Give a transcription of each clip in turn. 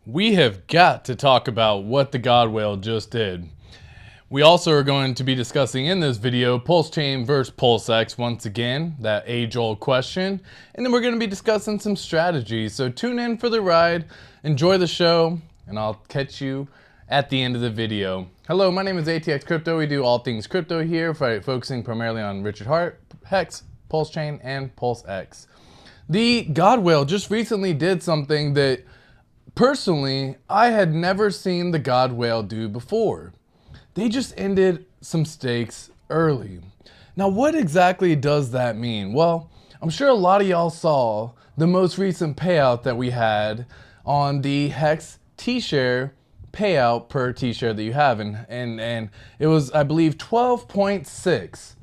We have got to talk about what the God Whale just did. We also are going to be discussing in this video PulseChain versus PulseX once again, that age-old question. And then we're going to be discussing some strategies. So tune in for the ride, enjoy the show, and I'll catch you at the end of the video. Hello, my name is ATX Crypto. We do all things crypto here, focusing primarily on Richard Heart, HEX, PulseChain, and PulseX. The God Whale just recently did something that personally, I had never seen the God Whale do before. They just ended some stakes early. Now, what exactly does that mean? Well, I'm sure a lot of y'all saw the most recent payout that we had on the HEX T-share payout per T-share that you have. And it was, I believe, 12.6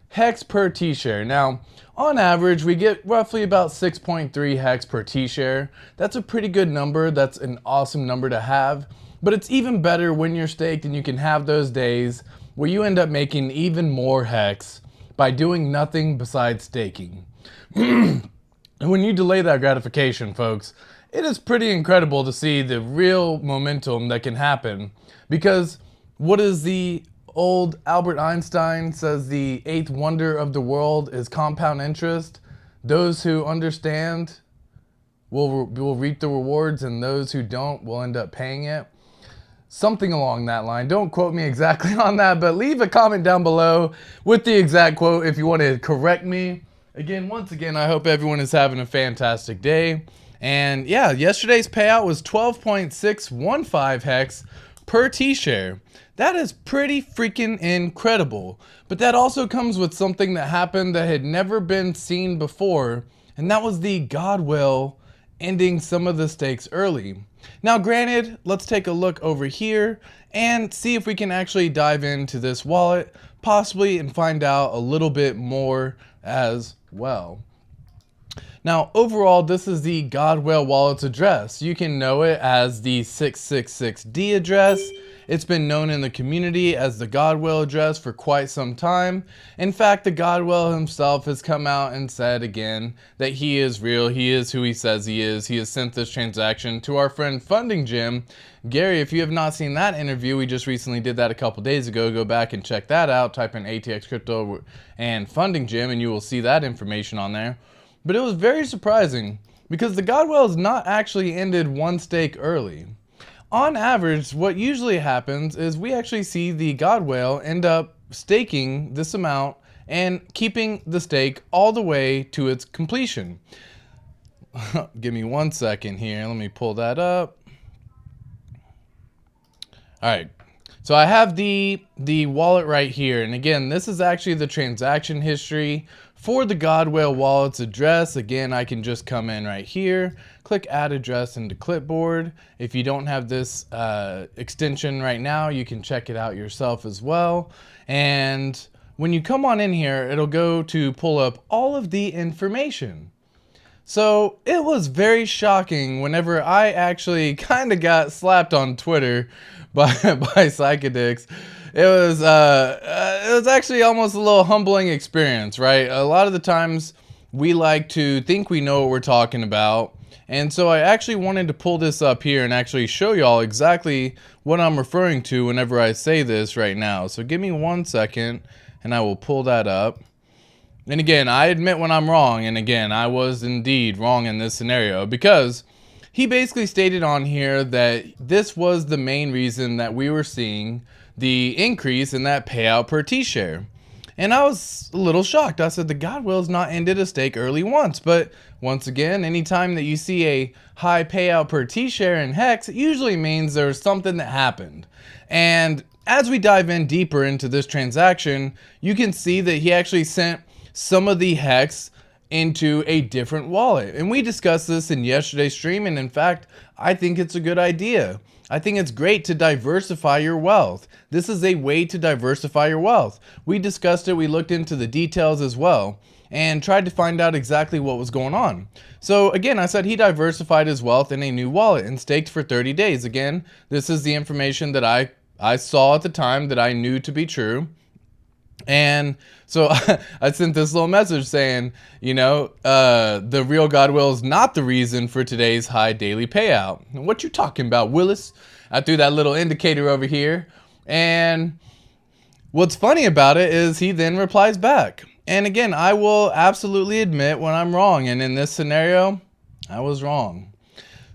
HEX per T-share. Now, on average, we get roughly about 6.3 HEX per T-share. That's a pretty good number. That's an awesome number to have. But it's even better when you're staked and you can have those days where you end up making even more HEX by doing nothing besides staking. And when you delay that gratification, folks, it is pretty incredible to see the real momentum that can happen. Because what is the old Albert Einstein says, the eighth wonder of the world is compound interest. Those who understand will reap the rewards, and those who don't will end up paying it. Something along that line. Don't quote me exactly on that, but leave a comment down below with the exact quote if you want to correct me. Once again, I hope everyone is having a fantastic day. And yeah, yesterday's payout was 12.615 HEX per T-share. That is pretty freaking incredible. But that also comes with something that happened that had never been seen before, and that was the God Whale ending some of the stakes early. Now granted, let's take a look over here and see if we can actually dive into this wallet, possibly, and find out a little bit more as well. Now, overall, this is the God Whale wallet's address. You can know it as the 666D address. It's been known in the community as the God Whale address for quite some time. In fact, the God Whale himself has come out and said again that he is real. He is who he says he is. He has sent this transaction to our friend Funding Jim. Gary, if you have not seen that interview, we just recently did that a couple days ago. Go back and check that out. Type in ATX Crypto and Funding Jim and you will see that information on there. But it was very surprising because the God Whale has not actually ended one stake early. On average, what usually happens is we actually see the God Whale end up staking this amount and keeping the stake all the way to its completion. Give me 1 second here. Let me pull that up. All right. So I have the wallet right here. And again, this is actually the transaction history for the God Whale wallet's address. Again, I can just come in right here, click add address into clipboard. If you don't have this extension right now, you can check it out yourself as well. And when you come on in here, it'll go to pull up all of the information. So it was very shocking whenever I actually kind of got slapped on Twitter by Psychedicts. It was actually almost a little humbling experience, right? A lot of the times we like to think we know what we're talking about. And so I actually wanted to pull this up here and actually show y'all exactly what I'm referring to whenever I say this right now. So give me 1 second and I will pull that up. And again, I admit when I'm wrong. And again, I was indeed wrong in this scenario because he basically stated on here that this was the main reason that we were seeing the increase in that payout per T-share. And I was a little shocked. I said, the God Whale's not ended a stake early once. But once again, anytime that you see a high payout per T-share in HEX, it usually means there's something that happened. And as we dive in deeper into this transaction, you can see that he actually sent some of the HEX into a different wallet. And we discussed this in yesterday's stream. And in fact, I think it's a good idea. I think it's great to diversify your wealth. This is a way to diversify your wealth. We discussed it. We looked into the details as well and tried to find out exactly what was going on. So again, I said he diversified his wealth in a new wallet and staked for 30 days. Again, this is the information that I saw at the time that I knew to be true. And so I sent this little message saying, the real Godwill is not the reason for today's high daily payout. What you talking about, Willis? I threw that little indicator over here. And what's funny about it is he then replies back. And again, I will absolutely admit when I'm wrong. And in this scenario, I was wrong.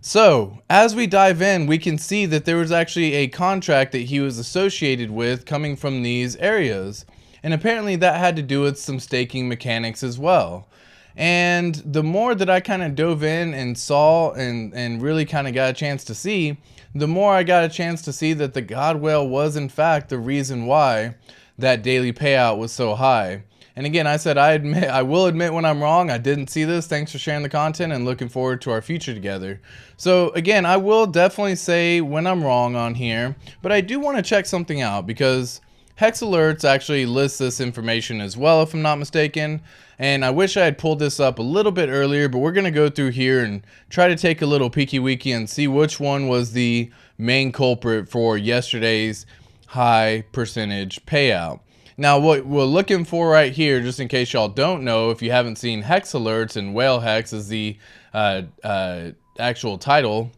So as we dive in, we can see that there was actually a contract that he was associated with coming from these areas. And apparently that had to do with some staking mechanics as well. And the more that I kind of dove in and saw and really kind of got a chance to see, the more I got a chance to see that the Godwill was in fact the reason why that daily payout was so high. And again, I said I will admit when I'm wrong. I didn't see this. Thanks for sharing the content and looking forward to our future together. So again, I will definitely say when I'm wrong on here, but I do want to check something out because HEX Alerts actually lists this information as well, if I'm not mistaken. And I wish I had pulled this up a little bit earlier, but we're going to go through here and try to take a little peeky weeky and see which one was the main culprit for yesterday's high percentage payout. Now, what we're looking for right here, just in case y'all don't know, if you haven't seen HEX Alerts, and Whale Hex is the actual title.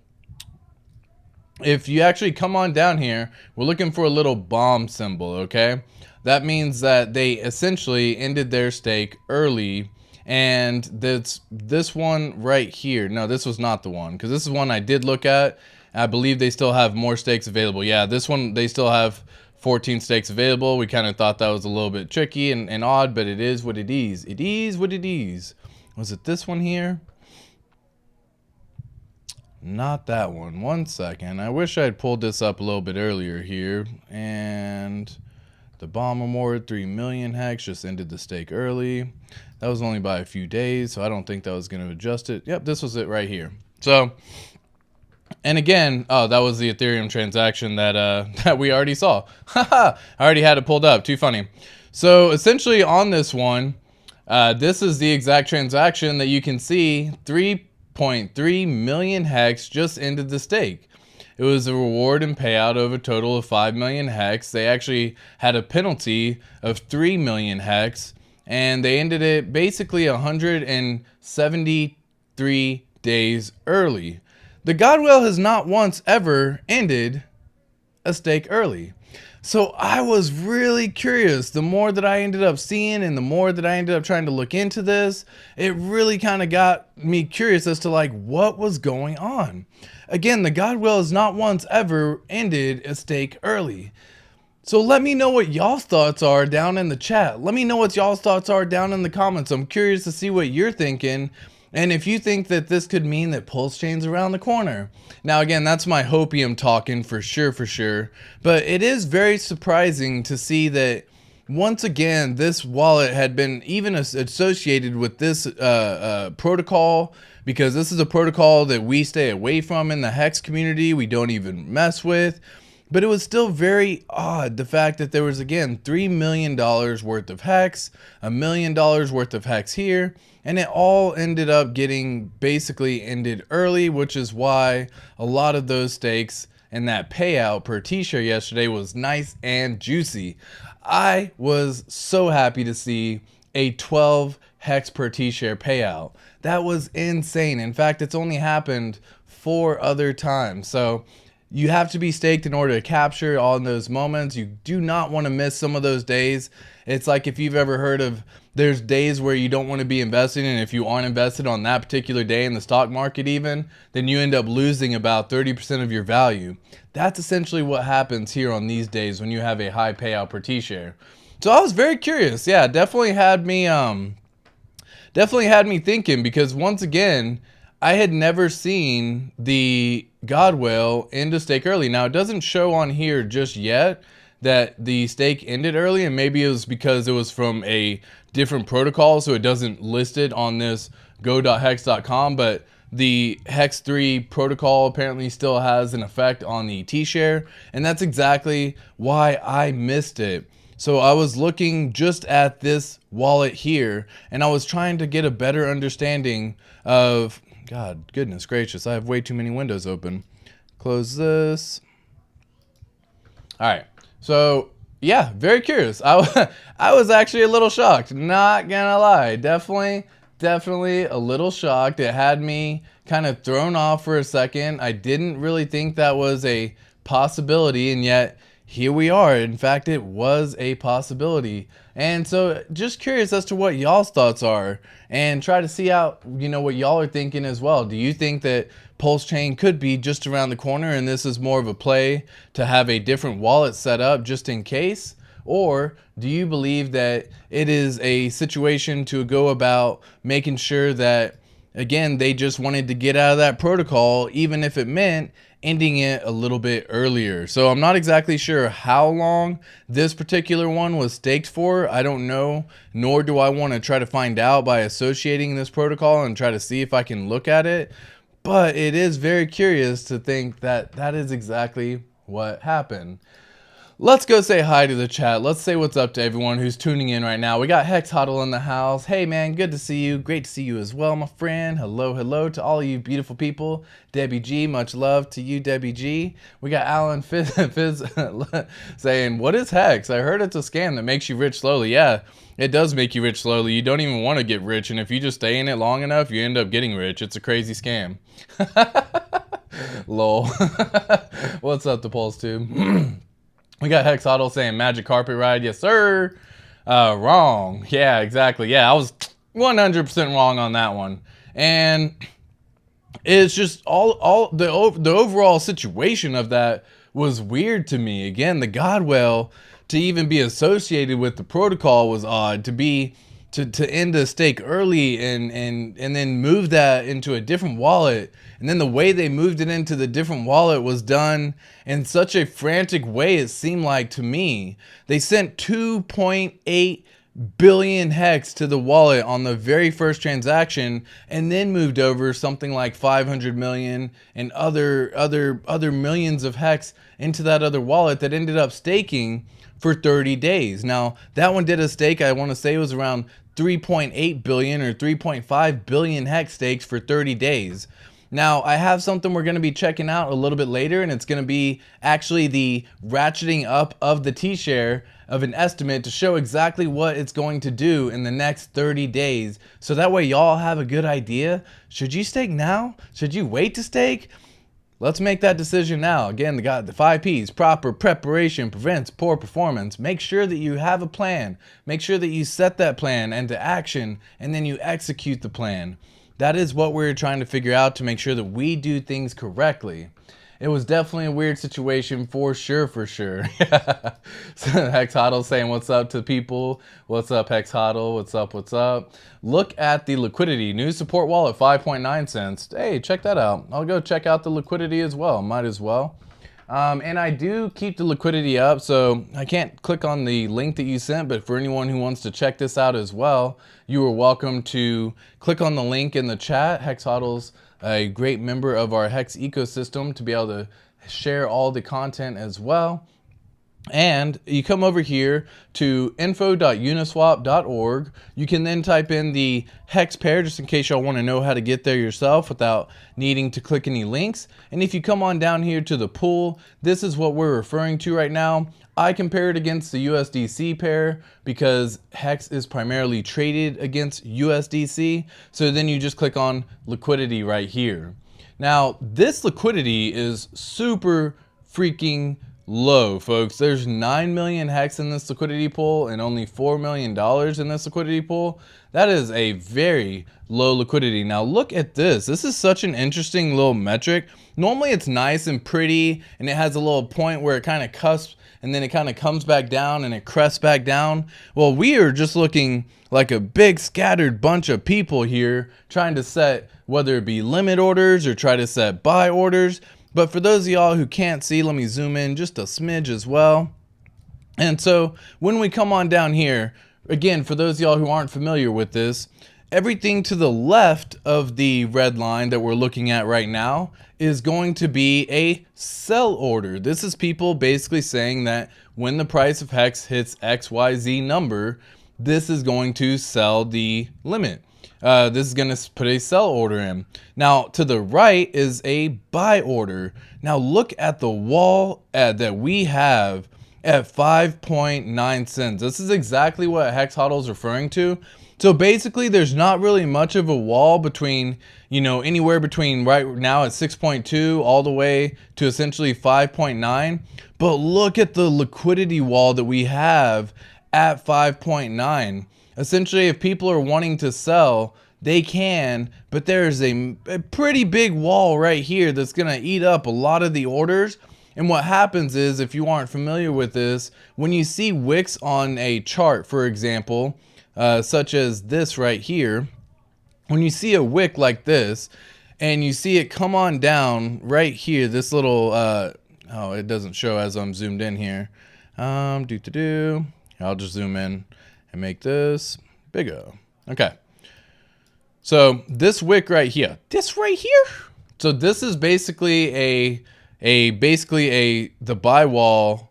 If you actually come on down here, we're looking for a little bomb symbol, okay? That means that they essentially ended their stake early, and that's this one right here. No, this was not the one, because this is one I did look at. I believe they still have more stakes available. Yeah, this one, they still have 14 stakes available. We kind of thought that was a little bit tricky and odd, but it is what it is. It is what it is. Was it this one here? Not that one. One second. I wish I had pulled this up a little bit earlier here. And the bomb reward, 3 million HEX, just ended the stake early. That was only by a few days, so I don't think that was going to adjust it. Yep, this was it right here. So, and again, oh, that was the Ethereum transaction that we already saw. Haha, I already had it pulled up. Too funny. So essentially on this one, this is the exact transaction that you can see. 3.3 million HEX just ended the stake. It was a reward and payout of a total of 5 million HEX. They actually had a penalty of 3 million HEX, and they ended it basically 173 days early. The Godwill has not once ever ended a stake early. So I was really curious. The more that I ended up seeing and the more that I ended up trying to look into this, it really kind of got me curious as to like what was going on. Again, the Godwill has not once ever ended a stake early. So let me know what y'all's thoughts are down in the chat. Let me know what y'all's thoughts are down in the comments. I'm curious to see what you're thinking. And if you think that this could mean that PulseChain's around the corner. Now again, that's my hopium talking for sure. But it is very surprising to see that once again, this wallet had been even associated with this protocol, because this is a protocol that we stay away from in the HEX community. We don't even mess with. But it was still very odd, the fact that there was, again, $3 million worth of HEX, $1 million worth of HEX here, and it all ended up getting basically ended early, which is why a lot of those stakes and that payout per t-share yesterday was nice and juicy. I was so happy to see a 12 HEX per t-share payout. That was insane. In fact, it's only happened 4 other times. So you have to be staked in order to capture all in those moments. You do not want to miss some of those days. It's like if you've ever heard of, there's days where you don't want to be investing, and if you aren't invested on that particular day in the stock market even, then you end up losing about 30% of your value. That's essentially what happens here on these days when you have a high payout per t-share. So I was very curious. Yeah, definitely had me thinking, because once again, I had never seen the Godwill end a stake early. Now, it doesn't show on here just yet that the stake ended early, and maybe it was because it was from a different protocol, so it doesn't list it on this go.hex.com, but the HEX 3 protocol apparently still has an effect on the T-share, and that's exactly why I missed it. So I was looking just at this wallet here, and I was trying to get a better understanding of, God, goodness gracious, I have way too many windows open. Close this. All right, so Yeah, very curious. I was actually a little shocked, not gonna lie. Definitely a little shocked. It had me kind of thrown off for a second. I didn't really think that was a possibility, and yet here we are. In fact, it was a possibility. And so just curious as to what y'all's thoughts are, and try to see out, what y'all are thinking as well. Do you think that PulseChain could be just around the corner and this is more of a play to have a different wallet set up just in case? Or do you believe that it is a situation to go about making sure that, again, they just wanted to get out of that protocol, even if it meant ending it a little bit earlier? So I'm not exactly sure how long this particular one was staked for. I don't know, nor do I want to try to find out by associating this protocol and try to see if I can look at it. But it is very curious to think that that is exactly what happened. Let's go say hi to the chat. Let's say what's up to everyone who's tuning in right now. We got Hex Huddle in the house. Hey man, good to see you. Great to see you as well, my friend. Hello to all you beautiful people. Debbie G, much love to you, Debbie G. We got Alan Fizz saying, what is Hex? I heard it's a scam that makes you rich slowly. Yeah, it does make you rich slowly. You don't even want to get rich, and if you just stay in it long enough, you end up getting rich. It's a crazy scam. Lol. What's up, the Pulse Tube? We got Hex Huddle saying magic carpet ride. Yes, sir. Wrong. Yeah, exactly. Yeah, I was 100% wrong on that one. And it's just all the overall situation of that was weird to me. Again, the Godwell to even be associated with the protocol was odd. To end a stake early and then move that into a different wallet. And then the way they moved it into the different wallet was done in such a frantic way, it seemed like to me. They sent 2.8 billion hex to the wallet on the very first transaction, and then moved over something like 500 million and other millions of hex into that other wallet that ended up staking for 30 days. Now, that one did a stake, I want to say it was around 3.8 billion or 3.5 billion hex stakes for 30 days. Now, I have something we're going to be checking out a little bit later, and it's going to be actually the ratcheting up of the T-share of an estimate to show exactly what it's going to do in the next 30 days. So that way y'all have a good idea. Should you stake now? Should you wait to stake? Let's make that decision now. Again, the 5 P's, proper preparation prevents poor performance. Make sure that you have a plan. Make sure that you set that plan into action, and then you execute the plan. That is what we're trying to figure out to make sure that we do things correctly. It was definitely a weird situation for sure. So Hex Huddle saying what's up to people. What's up, Hex Huddle? What's up? Look at the liquidity. New support wallet, 5.9 cents. Hey, check that out. I'll go check out the liquidity as well. Might as well. And I do keep the liquidity up, so I can't click on the link that you sent, but for anyone who wants to check this out as well, you are welcome to click on the link in the chat. Hex Huddle's a great member of our Hex ecosystem to be able to share all the content as well. And you come over here to info.uniswap.org. You can then type in the hex pair just in case y'all want to know how to get there yourself without needing to click any links. And if you come on down here to the pool, this is what we're referring to right now. I compare it against the USDC pair because Hex is primarily traded against USDC. So then you just click on liquidity right here. Now, this liquidity is super freaking low, folks. There's 9 million hex in this liquidity pool and only $4 million in this liquidity pool. That is a very low liquidity. Now look at this. This is such an interesting little metric. Normally it's nice and pretty and it has a little point where it kind of cusps and then it kind of comes back down and it crests back down. Well, we are just looking like a big scattered bunch of people here trying to set, whether it be limit orders or try to set buy orders. But for those of y'all who can't see, let me zoom in just a smidge as well. And so when we come on down here, again, for those of y'all who aren't familiar with this, everything to the left of the red line that we're looking at right now is going to be a sell order. This is people basically saying that when the price of Hex hits XYZ number, this is going to sell the limit. This is going to put a sell order in. Now to the right is a buy order. Now look at the wall that we have at 5.9 cents. This is exactly what Hex HODL is referring to. So basically there's not really much of a wall between, anywhere between right now at 6.2 all the way to essentially 5.9. But look at the liquidity wall that we have at 5.9. Essentially, if people are wanting to sell, they can, but there's a pretty big wall right here that's gonna eat up a lot of the orders. And what happens is, if you aren't familiar with this, when you see wicks on a chart, for example, such as this right here, when you see a wick like this and you see it come on down right here, this little oh, it doesn't show as I'm zoomed in here. I'll just zoom in and make this bigger. Okay, so this wick right here, so this is basically the buy wall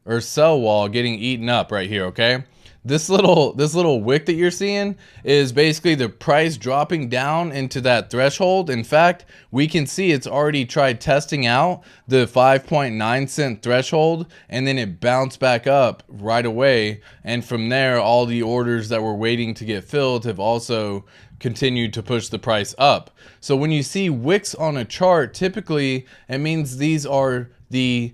or sell wall getting eaten up right here. Okay, this little wick that you're seeing is basically the price dropping down into that threshold. In fact, we can see it's already tried testing out the 5.9 cent threshold, and then it bounced back up right away. And from there, all the orders that were waiting to get filled have also continued to push the price up. So when you see wicks on a chart, typically it means these are the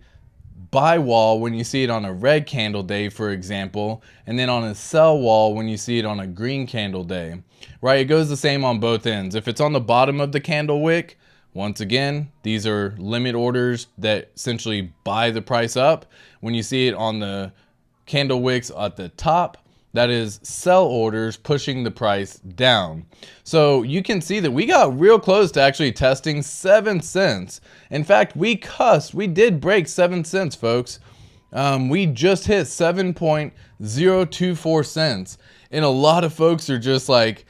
buy wall when you see it on a red candle day, for example, and then on a sell wall when you see it on a green candle day, right? It goes the same on both ends. If it's on the bottom of the candle wick, once again, these are limit orders that essentially buy the price up. When you see it on the candle wicks at the top, that is sell orders pushing the price down. So you can see that we got real close to actually testing 7 cents. In fact, we did break 7 cents, folks. We just hit 7.024 cents. And a lot of folks are just like,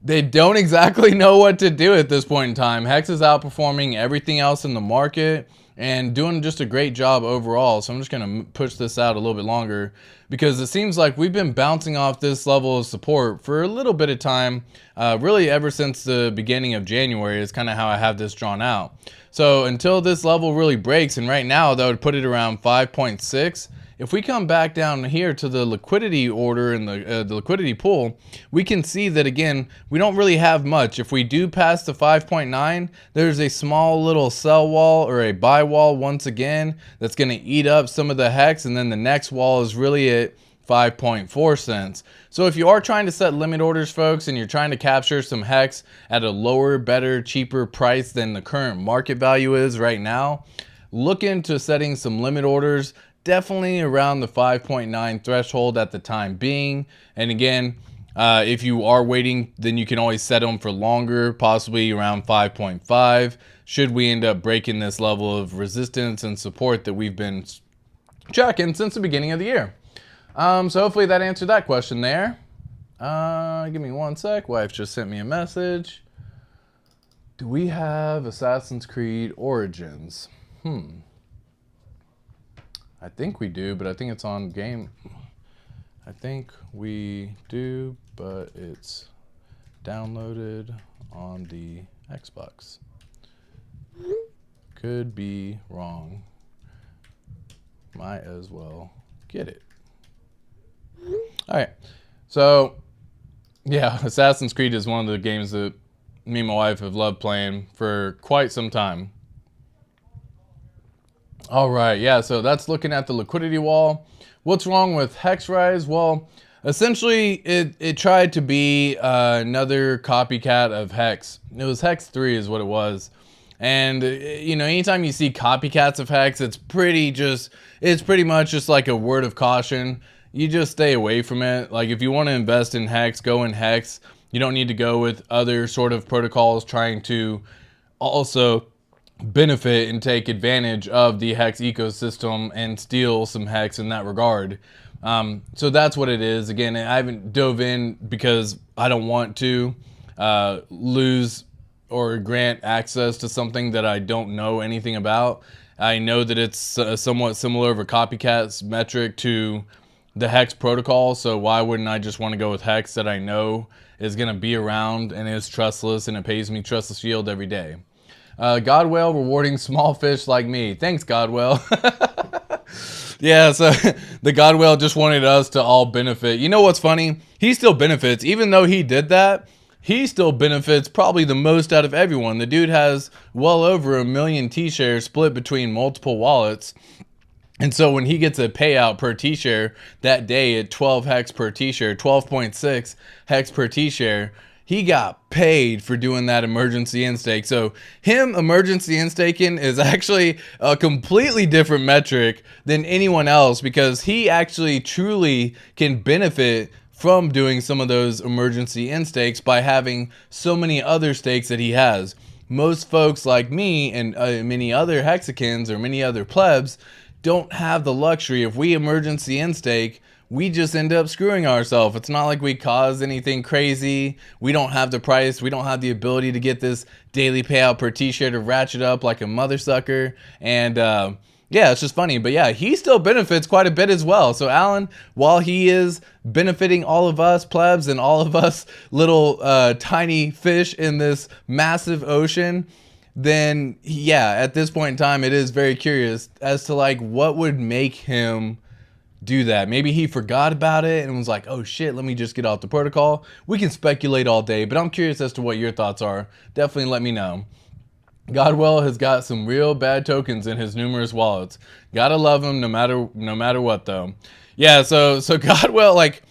they don't exactly know what to do at this point in time. Hex is outperforming everything else in the market and doing just a great job overall. So I'm just gonna push this out a little bit longer, because it seems like we've been bouncing off this level of support for a little bit of time, really ever since the beginning of January is kind of how I have this drawn out. So until this level really breaks, and right now that would put it around 5.6. If we come back down here to the liquidity order and the liquidity pool, we can see that again, we don't really have much. If we do pass the 5.9, there's a small little sell wall or a buy wall once again that's going to eat up some of the hex, and then the next wall is really at 5.4 cents. So if you are trying to set limit orders, folks, and you're trying to capture some hex at a lower, better, cheaper price than the current market value is right now, look into setting some limit orders. Definitely around the 5.9 threshold at the time being. And again, if you are waiting, then you can always set them for longer, possibly around 5.5, should we end up breaking this level of resistance and support that we've been tracking since the beginning of the year. So hopefully that answered that question there. Give me one sec. Wife just sent me a message. Do we have Assassin's Creed Origins? I think we do, but I think it's on game. I think we do, but it's downloaded on the Xbox. Could be wrong. Might as well get it. All right. So, yeah, Assassin's Creed is one of the games that me and my wife have loved playing for quite some time. All right, yeah, so that's looking at the liquidity wall. What's wrong with Hex Rise? Well, essentially, it tried to be another copycat of Hex. It was Hex 3 is what it was. And, anytime you see copycats of Hex, it's pretty much just like a word of caution. You just stay away from it. Like, if you want to invest in Hex, go in Hex. You don't need to go with other sort of protocols trying to also benefit and take advantage of the Hex ecosystem and steal some Hex in that regard. So that's what it is. Again, I haven't dove in because I don't want to lose or grant access to something that I don't know anything about. I know that it's somewhat similar of a copycat's metric to the Hex protocol, so why wouldn't I just want to go with Hex that I know is going to be around and is trustless and it pays me trustless yield every day. Godwell rewarding small fish like me. Thanks, Godwell. Yeah, so the God Whale just wanted us to all benefit. You know what's funny? He still benefits. Even though he did that, he still benefits probably the most out of everyone. The dude has well over 1 million T-shares split between multiple wallets. And so when he gets a payout per T-share that day at 12 hex per T-share, 12.6 hex per T-share, he got paid for doing that emergency instake. So him emergency instaking is actually a completely different metric than anyone else, because he actually truly can benefit from doing some of those emergency instakes by having so many other stakes that he has. Most folks like me and many other hexicans or many other plebs don't have the luxury. If we emergency instake, we just end up screwing ourselves. It's not like we cause anything crazy. We don't have the price. We don't have the ability to get this daily payout per T-shirt to ratchet up like a mother sucker. And yeah, it's just funny. But yeah, he still benefits quite a bit as well. So Alan, while he is benefiting all of us plebs and all of us little tiny fish in this massive ocean, then yeah, at this point in time, it is very curious as to like what would make him do that. Maybe he forgot about it and was like, oh shit, let me just get off the protocol. We can speculate all day, but I'm curious as to what your thoughts are. Definitely let me know. Godwell has got some real bad tokens in his numerous wallets. Gotta love him no matter what though. Yeah, so Godwell, like,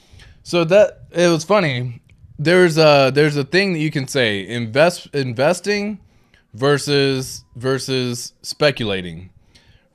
so that it was funny. There's a thing that you can say, investing versus speculating.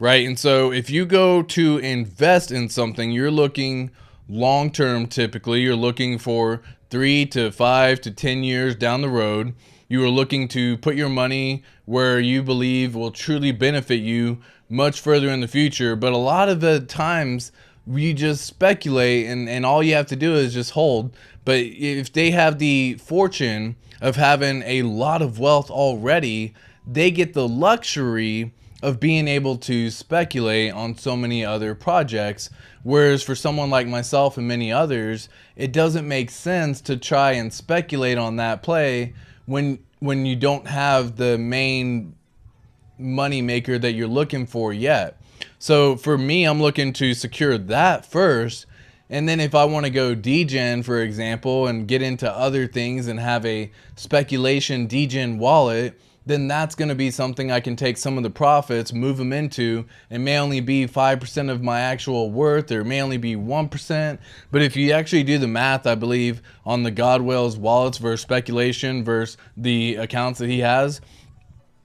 Right? And so if you go to invest in something, you're looking long term typically. You're looking for 3 to 5 to 10 years down the road. You are looking to put your money where you believe will truly benefit you much further in the future. But a lot of the times you just speculate and all you have to do is just hold. But if they have the fortune of having a lot of wealth already, they get the luxury of being able to speculate on so many other projects. Whereas for someone like myself and many others, it doesn't make sense to try and speculate on that play when you don't have the main money maker that you're looking for yet. So for me, I'm looking to secure that first. And then if I want to go degen, for example, and get into other things and have a speculation degen wallet, then that's going to be something I can take some of the profits, move them into. It may only be 5% of my actual worth, or it may only be 1%. But if you actually do the math, I believe, on the Godwell's wallets versus speculation versus the accounts that he has,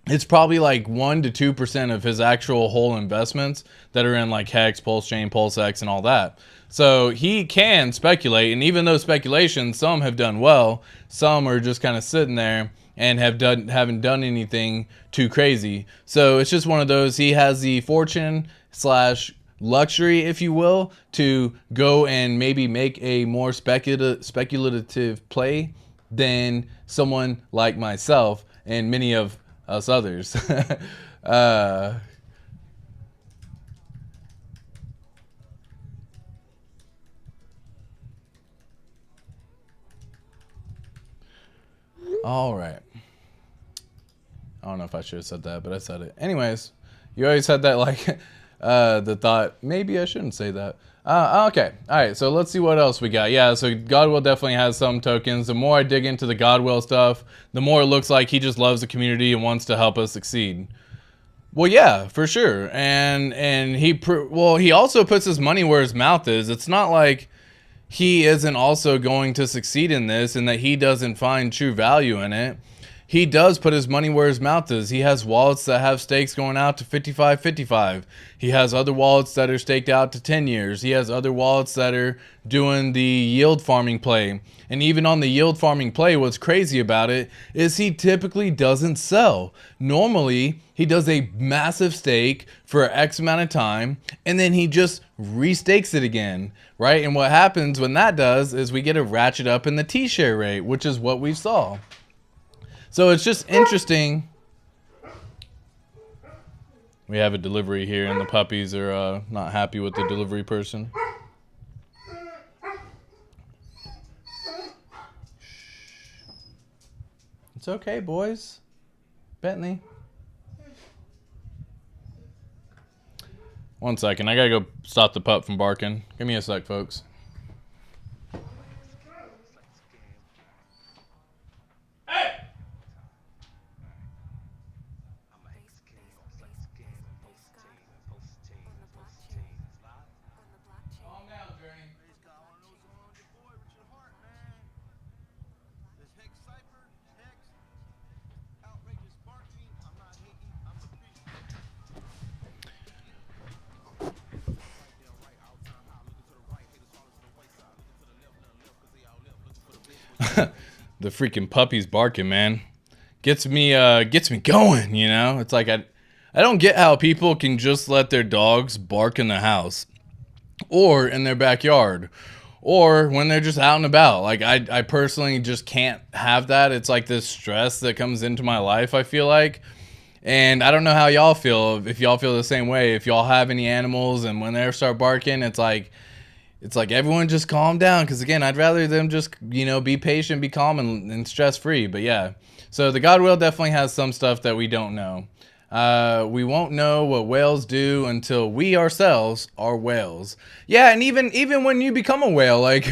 it's probably like 1 to 2% of his actual whole investments that are in like HEX, PulseChain, PulseX, and all that. So he can speculate, and even though speculation, some have done well, some are just kind of sitting there and haven't done anything too crazy. So it's just one of those. He has the fortune / luxury, if you will, to go and maybe make a more speculative play than someone like myself and many of us others. All right. I don't know if I should have said that, but I said it. Anyways, you always had that like the thought, maybe I shouldn't say that. Okay. All right. So let's see what else we got. Yeah. So Godwell definitely has some tokens. The more I dig into the Godwell stuff, the more it looks like he just loves the community and wants to help us succeed. Well, yeah, for sure. And he also puts his money where his mouth is. It's not like he isn't also going to succeed in this and that he doesn't find true value in it. He does put his money where his mouth is. He has wallets that have stakes going out to 55.55. He has other wallets that are staked out to 10 years. He has other wallets that are doing the yield farming play. And even on the yield farming play, what's crazy about it is he typically doesn't sell. Normally, he does a massive stake for X amount of time, and then he just restakes it again, right? And what happens when that does is we get a ratchet up in the T-share rate, which is what we saw. So it's just interesting. We have a delivery here and the puppies are not happy with the delivery person. It's okay, boys. Bentley. 1 second. I gotta go stop the pup from barking. Give me a sec, folks. The freaking puppy's barking, man. Gets me going, you know? It's like I don't get how people can just let their dogs bark in the house or in their backyard or when they're just out and about. Like I personally just can't have that. It's like this stress that comes into my life, I feel like. And I don't know how y'all feel, if y'all feel the same way. If y'all have any animals and when they start barking, it's like everyone just calm down, because again, I'd rather them just, you know, be patient, be calm, and stress-free. But yeah, so the God whale definitely has some stuff that we don't know. We won't know what whales do until we ourselves are whales. Yeah, and even when you become a whale, like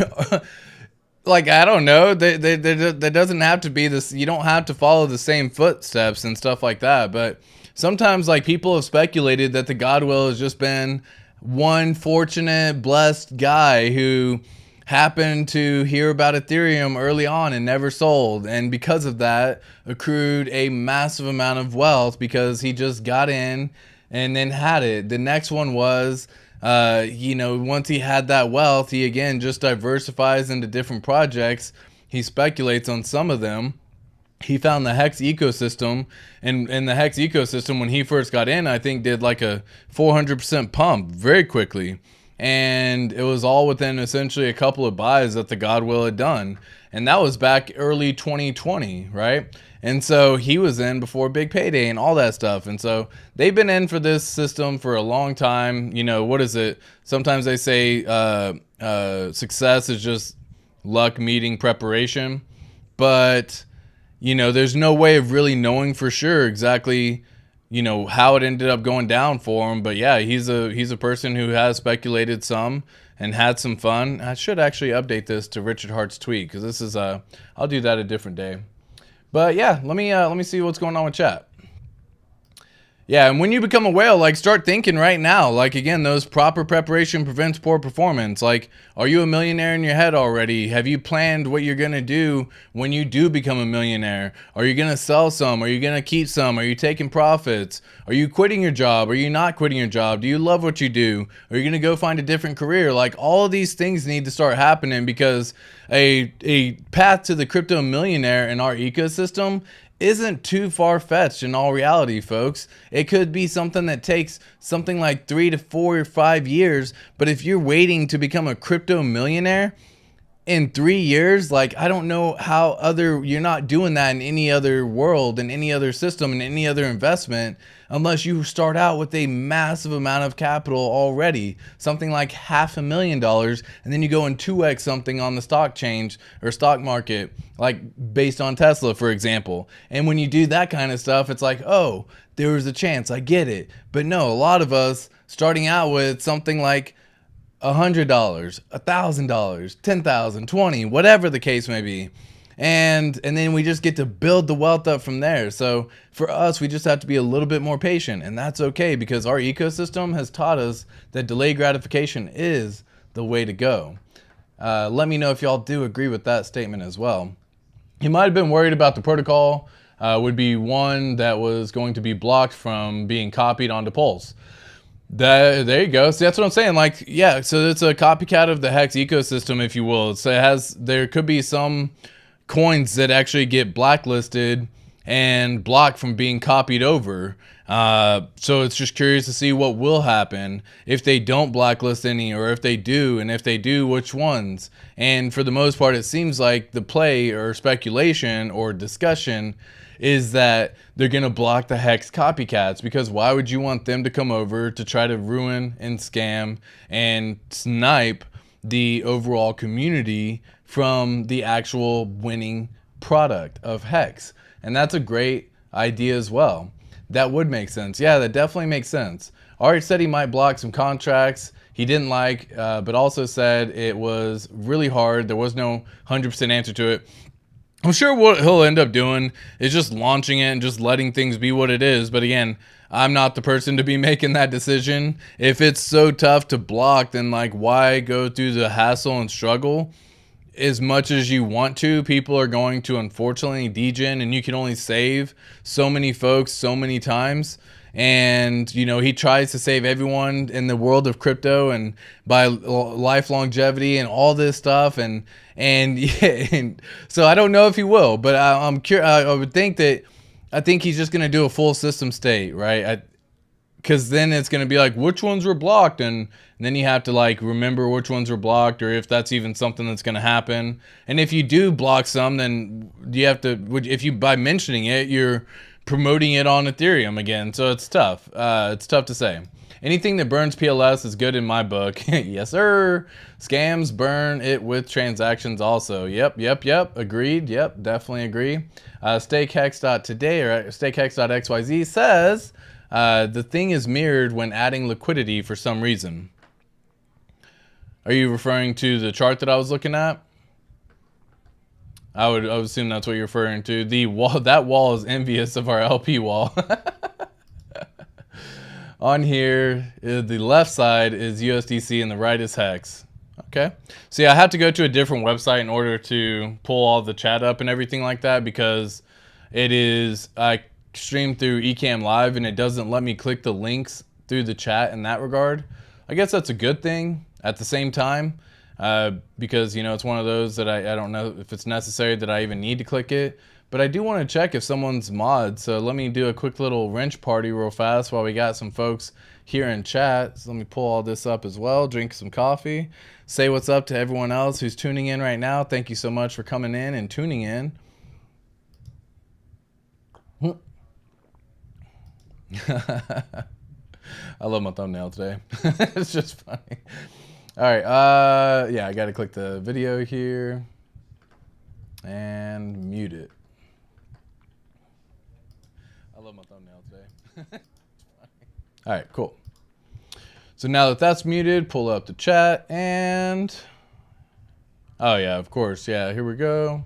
like I don't know, there doesn't have to be this. You don't have to follow the same footsteps and stuff like that. But sometimes, like, people have speculated that the God whale has just been one fortunate, blessed guy who happened to hear about Ethereum early on and never sold, and because of that accrued a massive amount of wealth because he just got in and then had it. The next one was, you know, once he had that wealth, he again just diversifies into different projects. He speculates on some of them. He found the HEX ecosystem, and in the HEX ecosystem, when he first got in, I think did like a 400% pump very quickly. And it was all within essentially a couple of buys that the God whale had done. And that was back early 2020, right? And so he was in before Big Payday and all that stuff. And so they've been in for this system for a long time. You know, what is it? Sometimes they say success is just luck meeting preparation. But you know, there's no way of really knowing for sure exactly, you know, how it ended up going down for him. But yeah, he's a person who has speculated some and had some fun. I should actually update this to Richard Hart's tweet, because this is I'll do that a different day. But yeah, let me see what's going on with chat. Yeah, and when you become a whale, like, start thinking right now. Like, again, those proper preparation prevents poor performance. Like, are you a millionaire in your head already? Have you planned what you're going to do when you do become a millionaire? Are you going to sell some? Are you going to keep some? Are you taking profits? Are you quitting your job? Are you not quitting your job? Do you love what you do? Are you going to go find a different career? Like, all of these things need to start happening, because a path to the crypto millionaire in our ecosystem isn't too far-fetched in all reality, folks. It could be something that takes something like 3 to 4 or 5 years, but if you're waiting to become a crypto millionaire in 3 years, like, I don't know how you're not doing that in any other world, in any other system, in any other investment, unless you start out with a massive amount of capital already, something like $500,000, and then you go and 2x something on the stock change or stock market, like based on Tesla, for example. And when you do that kind of stuff, it's like, oh, there was a chance, I get it. But no, a lot of us starting out with something like $100, $1,000, $10,000, $20,000, whatever the case may be. And then we just get to build the wealth up from there. So for us, we just have to be a little bit more patient, and that's okay, because our ecosystem has taught us that delayed gratification is the way to go. Let me know if y'all do agree with that statement as well. You might have been worried about the protocol would be one that was going to be blocked from being copied onto Pulse. There you go. See, that's what I'm saying. Like, yeah, so it's a copycat of the HEX ecosystem, if you will. So there could be some coins that actually get blacklisted and blocked from being copied over. So it's just curious to see what will happen if they don't blacklist any, or if they do, and if they do, which ones. And for the most part, it seems like the play or speculation or discussion is that they're going to block the HEX copycats, because why would you want them to come over to try to ruin and scam and snipe the overall community from the actual winning product of HEX? And that's a great idea as well. That would make sense. Yeah, that definitely makes sense. Already said he might block some contracts he didn't like, but also said it was really hard. There was no 100% answer to it. I'm sure what he'll end up doing is just launching it and just letting things be what it is. But again, I'm not the person to be making that decision. If it's so tough to block, then like why go through the hassle and struggle? As much as you want to, people are going to unfortunately degen, and you can only save so many folks so many times. And you know, he tries to save everyone in the world of crypto and by life longevity and all this stuff, and yeah, and so I don't know if he will, but I'm curious. I would think that I think he's just gonna do a full system state, right? Because then it's going to be like, which ones were blocked? And then you have to like remember which ones were blocked, or if that's even something that's going to happen. And if you do block some, then you have to, if you, by mentioning it, you're promoting it on Ethereum again. So it's tough. It's tough to say. Anything that burns PLS is good in my book. Yes, sir. Scams burn it with transactions also. Yep. Agreed. Yep, definitely agree. StakeHex.today or StakeHex.xyz says, the thing is mirrored when adding liquidity for some reason. Are you referring to the chart that I was looking at? I would assume that's what you're referring to. The wall, that wall is envious of our LP wall. On here, the left side is USDC and the right is HEX. Okay. See, I have to go to a different website in order to pull all the chat up and everything like that, because it is, I stream through Ecamm Live and it doesn't let me click the links through the chat in that regard. I guess that's a good thing at the same time, because you know, it's one of those that I don't know if it's necessary that I even need to click it, but I do want to check if someone's mod. So let me do a quick little wrench party real fast while we got some folks here in chat. So let me pull all this up as well, drink some coffee, say what's up to everyone else who's tuning in right now. Thank you so much for coming in and tuning in. I love my thumbnail today. It's just funny. All right, yeah, I gotta click the video here and mute it. I love my thumbnail today. All right, cool. So now that that's muted, pull up the chat and, oh yeah, of course, yeah, here we go.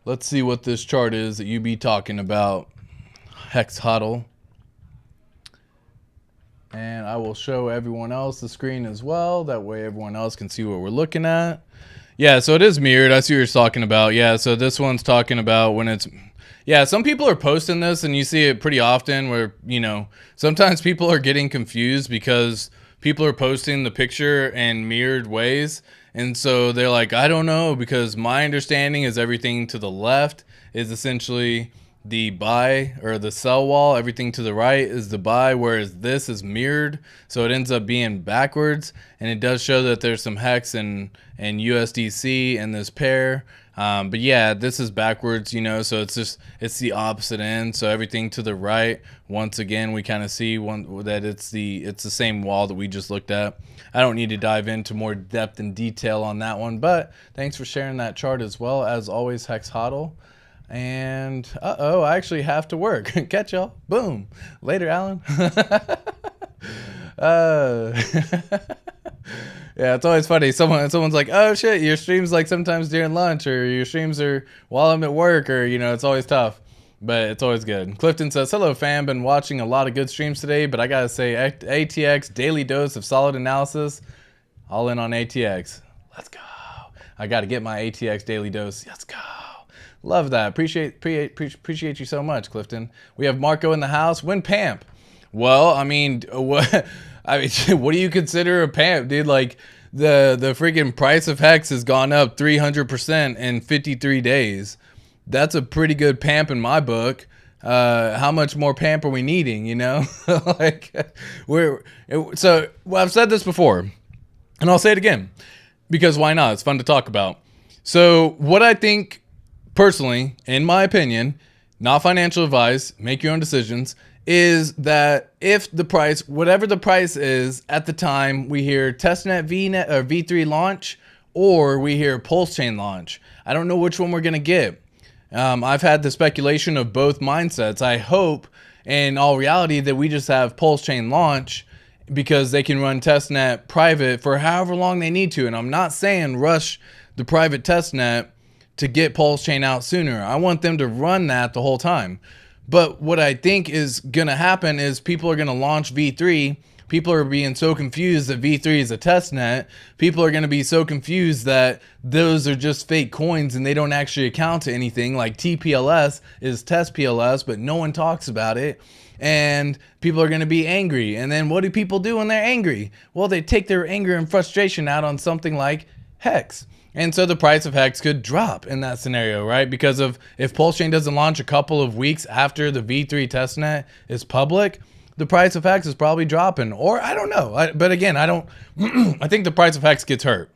Let's see what this chart is that you be talking about, Hex Hodl. And I will show everyone else the screen as well. That way everyone else can see what we're looking at. Yeah, so it is mirrored. I see what you're talking about. Yeah, so this one's talking about when it's, yeah, some people are posting this and you see it pretty often where, you know, sometimes people are getting confused because people are posting the picture in mirrored ways. And so they're like, I don't know, because my understanding is everything to the left is essentially the buy or the sell wall. Everything to the right is the buy, whereas this is mirrored. So it ends up being backwards. And it does show that there's some HEX and USDC in this pair. But yeah, this is backwards, you know, so it's the opposite end. So everything to the right, once again, we kind of see that it's the same wall that we just looked at. I don't need to dive into more depth and detail on that one, but thanks for sharing that chart as well. As always, Hex Hodl. And uh-oh, I actually have to work. Catch y'all. Boom. Later, Alan. Yeah, it's always funny. Someone's like, oh shit, your stream's like sometimes during lunch, or your streams are while I'm at work, or you know, it's always tough. But it's always good. Clifton says, hello fam, been watching a lot of good streams today, but I gotta say, ATX, daily dose of solid analysis. All in on ATX. Let's go. I gotta get my ATX daily dose. Let's go. Love that. Appreciate you so much, Clifton. We have Marco in the house. When Pamp? Well, I mean, what do you consider a Pamp, dude? Like the freaking price of HEX has gone up 300% in 53 days. That's a pretty good Pamp in my book. How much more Pamp are we needing, you know? Like so well, I've said this before and I'll say it again because why not? It's fun to talk about. So what I think personally, in my opinion, not financial advice, make your own decisions, is that if the price, whatever the price is at the time, we hear testnet VNet or V3 launch, or we hear PulseChain launch. I don't know which one we're gonna get. I've had the speculation of both mindsets. I hope in all reality that we just have PulseChain launch because they can run testnet private for however long they need to. And I'm not saying rush the private testnet to get PulseChain out sooner. I want them to run that the whole time. But what I think is going to happen is people are going to launch V3. People are being so confused that V3 is a testnet. People are going to be so confused that those are just fake coins and they don't actually account to anything. Like TPLS is test PLS, but no one talks about it. And people are going to be angry. And then what do people do when they're angry? Well, they take their anger and frustration out on something like HEX. And so the price of HEX could drop in that scenario, right? Because of if PulseChain doesn't launch a couple of weeks after the V3 testnet is public, the price of HEX is probably dropping. Or I don't know. But again, I don't. I think the price of HEX gets hurt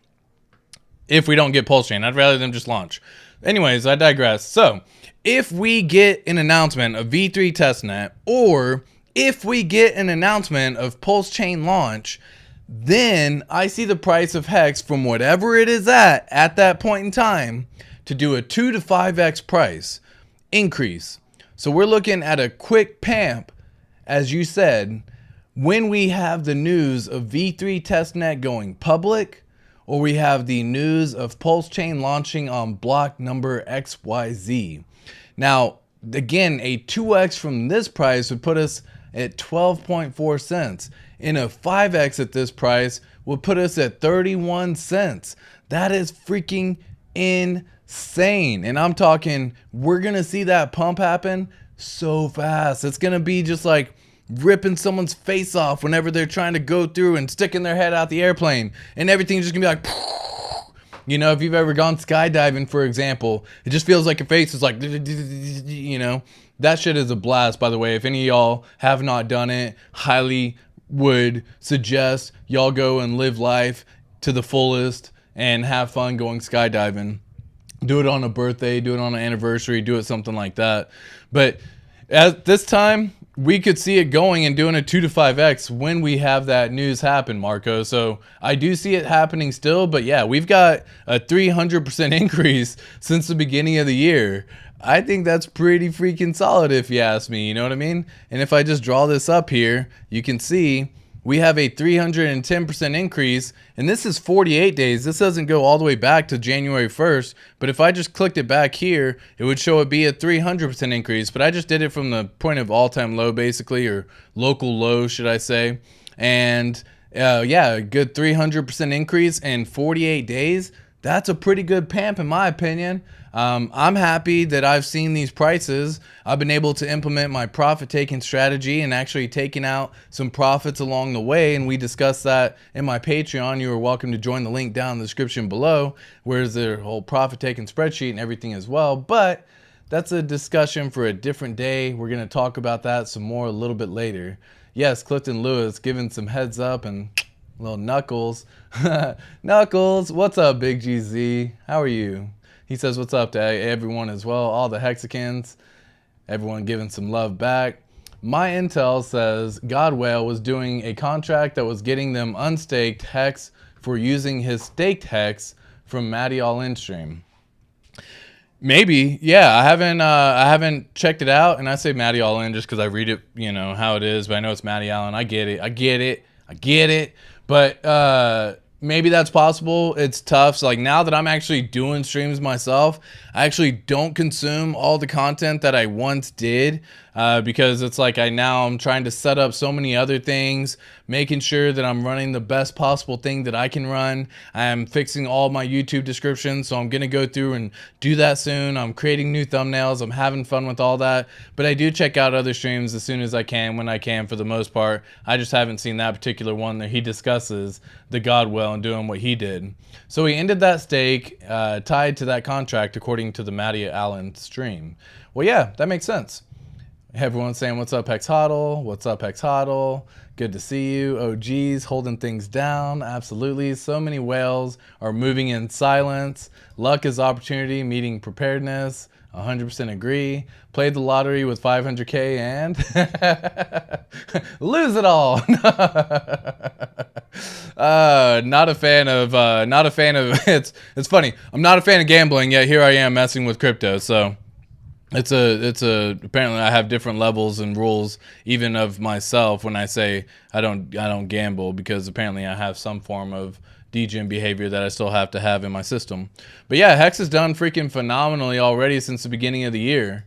if we don't get PulseChain. I'd rather them just launch. Anyways, I digress. So if we get an announcement of V3 testnet, or if we get an announcement of PulseChain launch, then I see the price of HEX from whatever it is at that point in time to do a 2 to 5x price increase. So we're looking at a quick pamp, as you said, when we have the news of V3 testnet going public, or we have the news of PulseChain launching on block number XYZ. Now, again, a 2x from this price would put us at 12.4 cents. And a 5x at this price would put us at 31 cents. That is freaking insane. And I'm talking, we're going to see that pump happen so fast. It's going to be just like ripping someone's face off whenever they're trying to go through and sticking their head out the airplane. And everything's just going to be like, you know, if you've ever gone skydiving, for example, it just feels like your face is like, you know, that shit is a blast, by the way. If any of y'all have not done it, highly would suggest y'all go and live life to the fullest and have fun going skydiving. Do it on a birthday, do it on an anniversary, do it something like that. But at this time, we could see it going and doing a 2 to 5x when we have that news happen, Marco. So I do see it happening still, but yeah, we've got a 300% increase since the beginning of the year. I think that's pretty freaking solid if you ask me, you know what I mean? And if I just draw this up here, you can see we have a 310% increase, and this is 48 days. This doesn't go all the way back to January 1st, but if I just clicked it back here, it would show it be a 300% increase, but I just did it from the point of all-time low, basically, or local low, should I say. And yeah, a good 300% increase in 48 days. That's a pretty good pamp in my opinion. I'm happy that I've seen these prices. I've been able to implement my profit taking strategy and actually taking out some profits along the way. And we discussed that in my Patreon. You are welcome to join the link down in the description below, where's the whole profit taking spreadsheet and everything as well. But that's a discussion for a different day. We're going to talk about that some more a little bit later. Yes, Clifton Lewis giving some heads up and little Knuckles. Knuckles, what's up, Big GZ? How are you? He says, what's up to everyone as well, all the Hexicans, everyone giving some love back. My intel says Godwell was doing a contract that was getting them unstaked HEX for using his staked HEX from Matty All-In stream. Maybe, yeah, I haven't checked it out, and I say Matty All-In just because I read it, you know, how it is, but I know it's Matty Allen. I get it. But maybe that's possible. It's tough. So like now that I'm actually doing streams myself, I actually don't consume all the content that I once did because it's like I'm trying to set up so many other things, making sure that I'm running the best possible thing that I can run. I'm fixing all my YouTube descriptions, so I'm going to go through and do that soon. I'm creating new thumbnails. I'm having fun with all that. But I do check out other streams as soon as I can, when I can, for the most part. I just haven't seen that particular one that he discusses the Godwell and doing what he did. So he ended that stake tied to that contract according to the Matty Allen stream. Well, yeah, that makes sense. Everyone's saying, what's up, Hex Hodl? What's up, Hex Hodl? Good to see you. OGs holding things down. Absolutely. So many whales are moving in silence. Luck is opportunity meeting preparedness. 100% agree. Played the lottery with 500K and lose it all. Not a fan of it's funny. I'm not a fan of gambling, yet here I am messing with crypto. So Apparently I have different levels and rules even of myself when I say I don't gamble, because apparently I have some form of degen behavior that I still have to have in my system. But yeah, Hex has done freaking phenomenally already since the beginning of the year.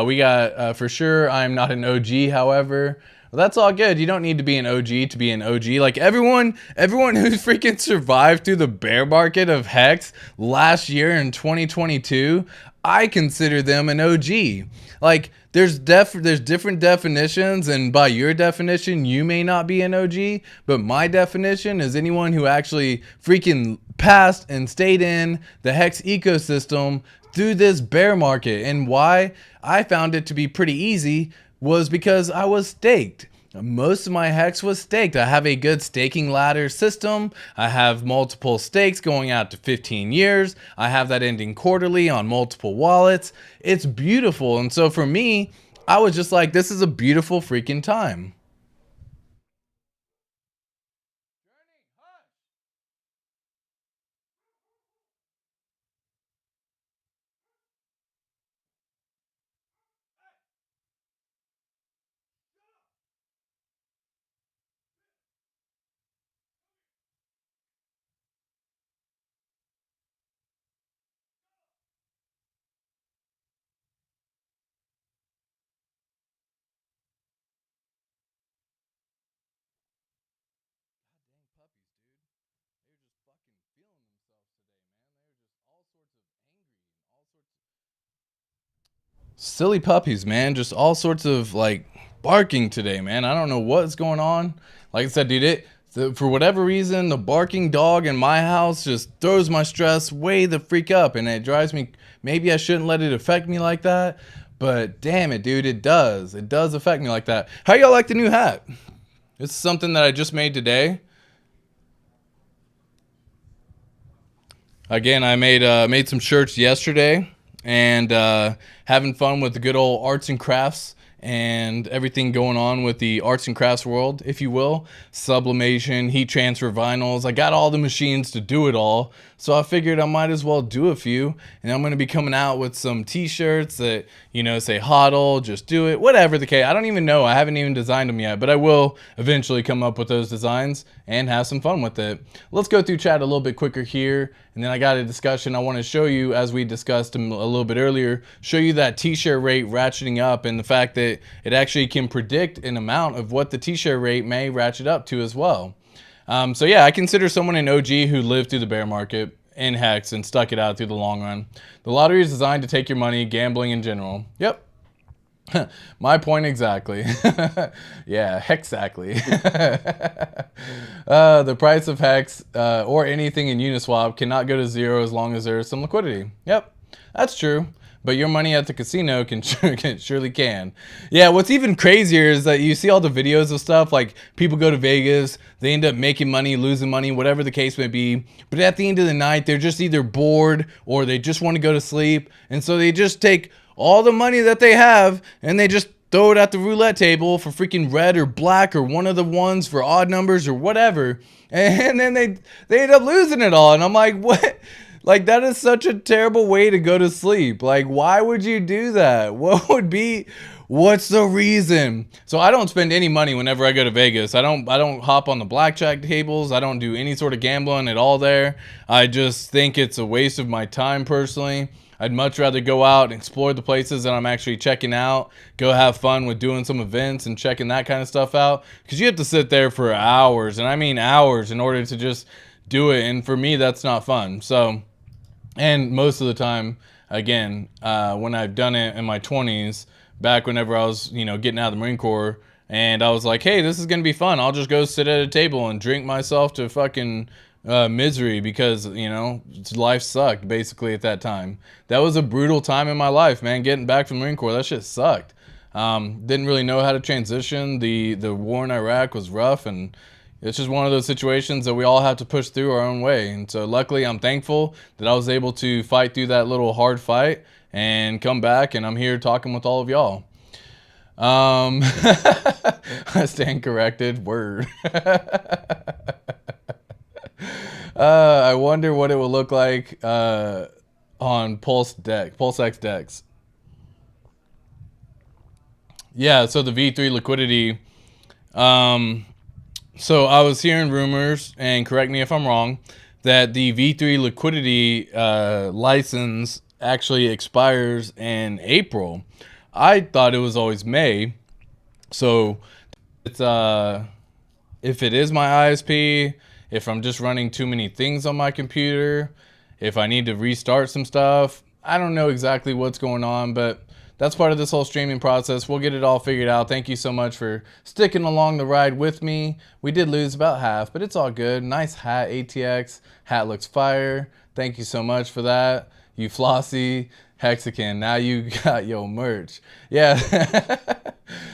We got for sure, I'm not an OG, however. Well, that's all good. You don't need to be an OG to be an OG. Like everyone who freaking survived through the bear market of Hex last year in 2022, I consider them an OG. Like there's different definitions, and by your definition, you may not be an OG, but my definition is anyone who actually freaking passed and stayed in the Hex ecosystem through this bear market. And why I found it to be pretty easy was because I was staked. Most of my Hex was staked. I have a good staking ladder system. I have multiple stakes going out to 15 years. I have that ending quarterly on multiple wallets. It's beautiful. And so for me, I was just like, this is a beautiful freaking time. Silly puppies, man. Just all sorts of like barking today, man. I don't know what's going on. Like I said, dude, for whatever reason, the barking dog in my house just throws my stress way the freak up, and it drives me. Maybe I shouldn't let it affect me like that, but damn it, dude, it does. It does affect me like that. How y'all like the new hat? This is something that I just made today. Again, I made some shirts yesterday, and having fun with the good old arts and crafts and everything going on with the arts and crafts world, if you will. Sublimation, heat transfer vinyls. I got all the machines to do it all, so I figured I might as well do a few. And I'm going to be coming out with some t-shirts that, you know, say HODL, just do it, whatever the case. I don't even know. I haven't even designed them yet, but I will eventually come up with those designs and have some fun with it. Let's go through chat a little bit quicker here. And then I got a discussion I want to show you, as we discussed a little bit earlier, show you that t-shirt rate ratcheting up, and the fact that it actually can predict an amount of what the t-shirt rate may ratchet up to as well. So yeah, I consider someone an OG who lived through the bear market in Hex and stuck it out through the long run. The lottery is designed to take your money, gambling in general. Yep. My point exactly. Yeah, hexactly. The price of Hex or anything in Uniswap cannot go to zero as long as there is some liquidity. Yep, that's true. But your money at the casino surely can. Yeah, what's even crazier is that you see all the videos of stuff like people go to Vegas, they end up making money, losing money, whatever the case may be. But at the end of the night, they're just either bored or they just want to go to sleep. And so they just take all the money that they have and they just throw it at the roulette table for freaking red or black or one of the ones for odd numbers or whatever. And then they end up losing it all. And I'm like, what? Like, that is such a terrible way to go to sleep. Like, why would you do that? What's the reason? So I don't spend any money whenever I go to Vegas. I don't hop on the blackjack tables. I don't do any sort of gambling at all there. I just think it's a waste of my time personally. I'd much rather go out and explore the places that I'm actually checking out, go have fun with doing some events and checking that kind of stuff out. Because you have to sit there for hours, and I mean hours, in order to just do it. And for me, that's not fun. So, and most of the time, again, when I've done it in my 20s, back whenever I was, you know, getting out of the Marine Corps, and I was like, hey, this is going to be fun. I'll just go sit at a table and drink myself to fucking misery because, you know, life sucked basically at that time. That was a brutal time in my life, man. Getting back from the Marine Corps, that shit sucked. Didn't really know how to transition. The war in Iraq was rough, and it's just one of those situations that we all have to push through our own way. And so luckily, I'm thankful that I was able to fight through that little hard fight and come back, and I'm here talking with all of y'all. I stand corrected. Word. I wonder what it will look like on PulseX decks. Yeah, so the V3 liquidity. So I was hearing rumors, and correct me if I'm wrong, that the V3 liquidity license actually expires in April. I thought it was always May. So it's if it is my ISP, if I'm just running too many things on my computer, if I need to restart some stuff, I don't know exactly what's going on, but that's part of this whole streaming process. We'll get it all figured out. Thank you so much for sticking along the ride with me. We did lose about half, but it's all good. Nice hat, ATX. Hat looks fire. Thank you so much for that. You flossy Hexagon. Now you got your merch. Yeah.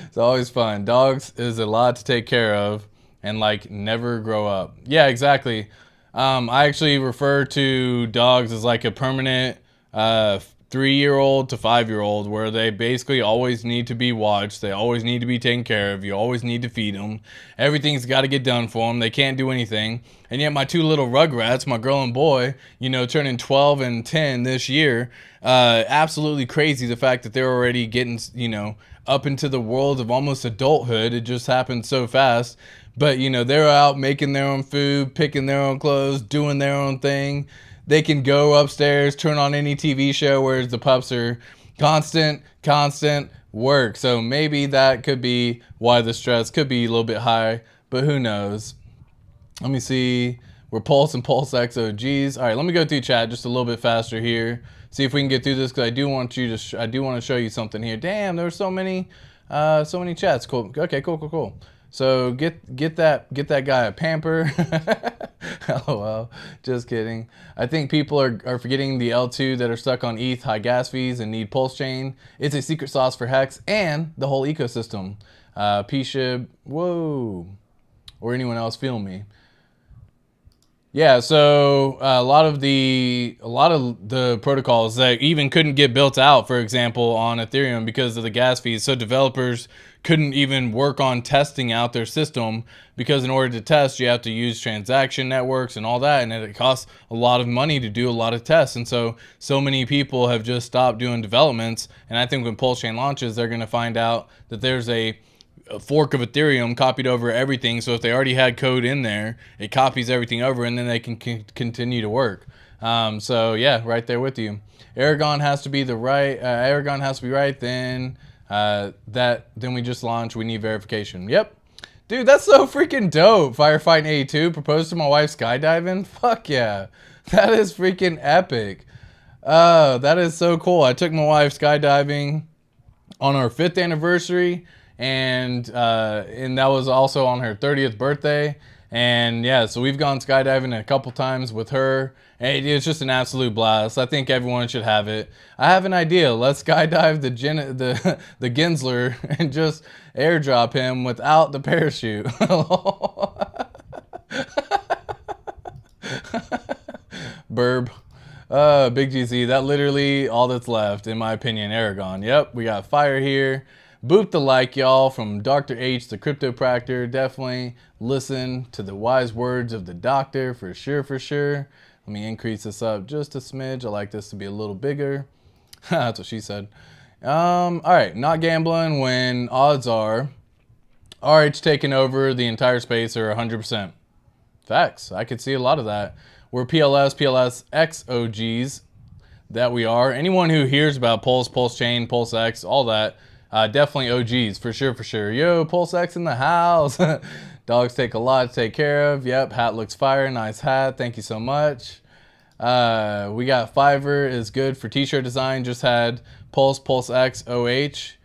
It's always fun. Dogs is a lot to take care of and like never grow up. Yeah, exactly. I actually refer to dogs as like a permanent 3-year-old to 5-year-old, where they basically always need to be watched. They always need to be taken care of. You always need to feed them. Everything's got to get done for them. They can't do anything. And yet my two little rugrats, my girl and boy, you know, turning 12 and 10 this year, absolutely crazy the fact that they're already getting, you know, up into the world of almost adulthood. It just happened so fast. But, you know, they're out making their own food, picking their own clothes, doing their own thing. They can go upstairs, turn on any TV show, whereas the pups are constant work. So maybe that could be why the stress could be a little bit high, but who knows? Let me see. We're Pulse and PulseX OGs. All right, let me go through chat just a little bit faster here. See if we can get through this, because I do want you to. I do want to show you something here. Damn, there were so many chats. Cool. Okay, cool. So get that guy a pamper. LOL. Just kidding. I think people are forgetting the L2 that are stuck on ETH high gas fees and need PulseChain. It's a secret sauce for HEX and the whole ecosystem. P-Shib, whoa. Or anyone else feel me. Yeah, so a lot of the protocols that even couldn't get built out, for example, on Ethereum because of the gas fees. So developers couldn't even work on testing out their system, because in order to test, you have to use transaction networks and all that, and it costs a lot of money to do a lot of tests. And so many people have just stopped doing developments. And I think when PulseChain launches, they're going to find out that there's a fork of Ethereum copied over everything. So if they already had code in there, it copies everything over, and then they can continue to work. So yeah, right there with you. Aragon has to be right. Then then we just launched. We need verification. Yep. Dude, that's so freaking dope. Firefighting 82, proposed to my wife skydiving. Fuck yeah. That is freaking epic. That is so cool. I took my wife skydiving on our 5th anniversary, and that was also on her 30th birthday. And yeah, so we've gone skydiving a couple times with her, and it's just an absolute blast. I think everyone should have it. I have an idea. Let's skydive the Gensler and just airdrop him without the parachute. Burb. Big GZ, that literally all that's left, in my opinion. Aragon. Yep, we got fire here. Boop the like, y'all, from Dr. H, the cryptopractor. Definitely listen to the wise words of the doctor, for sure. Let me increase this up just a smidge. I like this to be a little bigger. That's what she said. All right, not gambling when odds are RH taking over the entire space are 100%. Facts. I could see a lot of that. We're PLSX OGs that we are. Anyone who hears about Pulse, PulseChain, PulseX, all that, definitely OGs, for sure. Yo, PulseX in the house. Dogs take a lot to take care of. Yep, hat looks fire. Nice hat. Thank you so much. We got Fiverr is good for t-shirt design. Just had PulseX OH.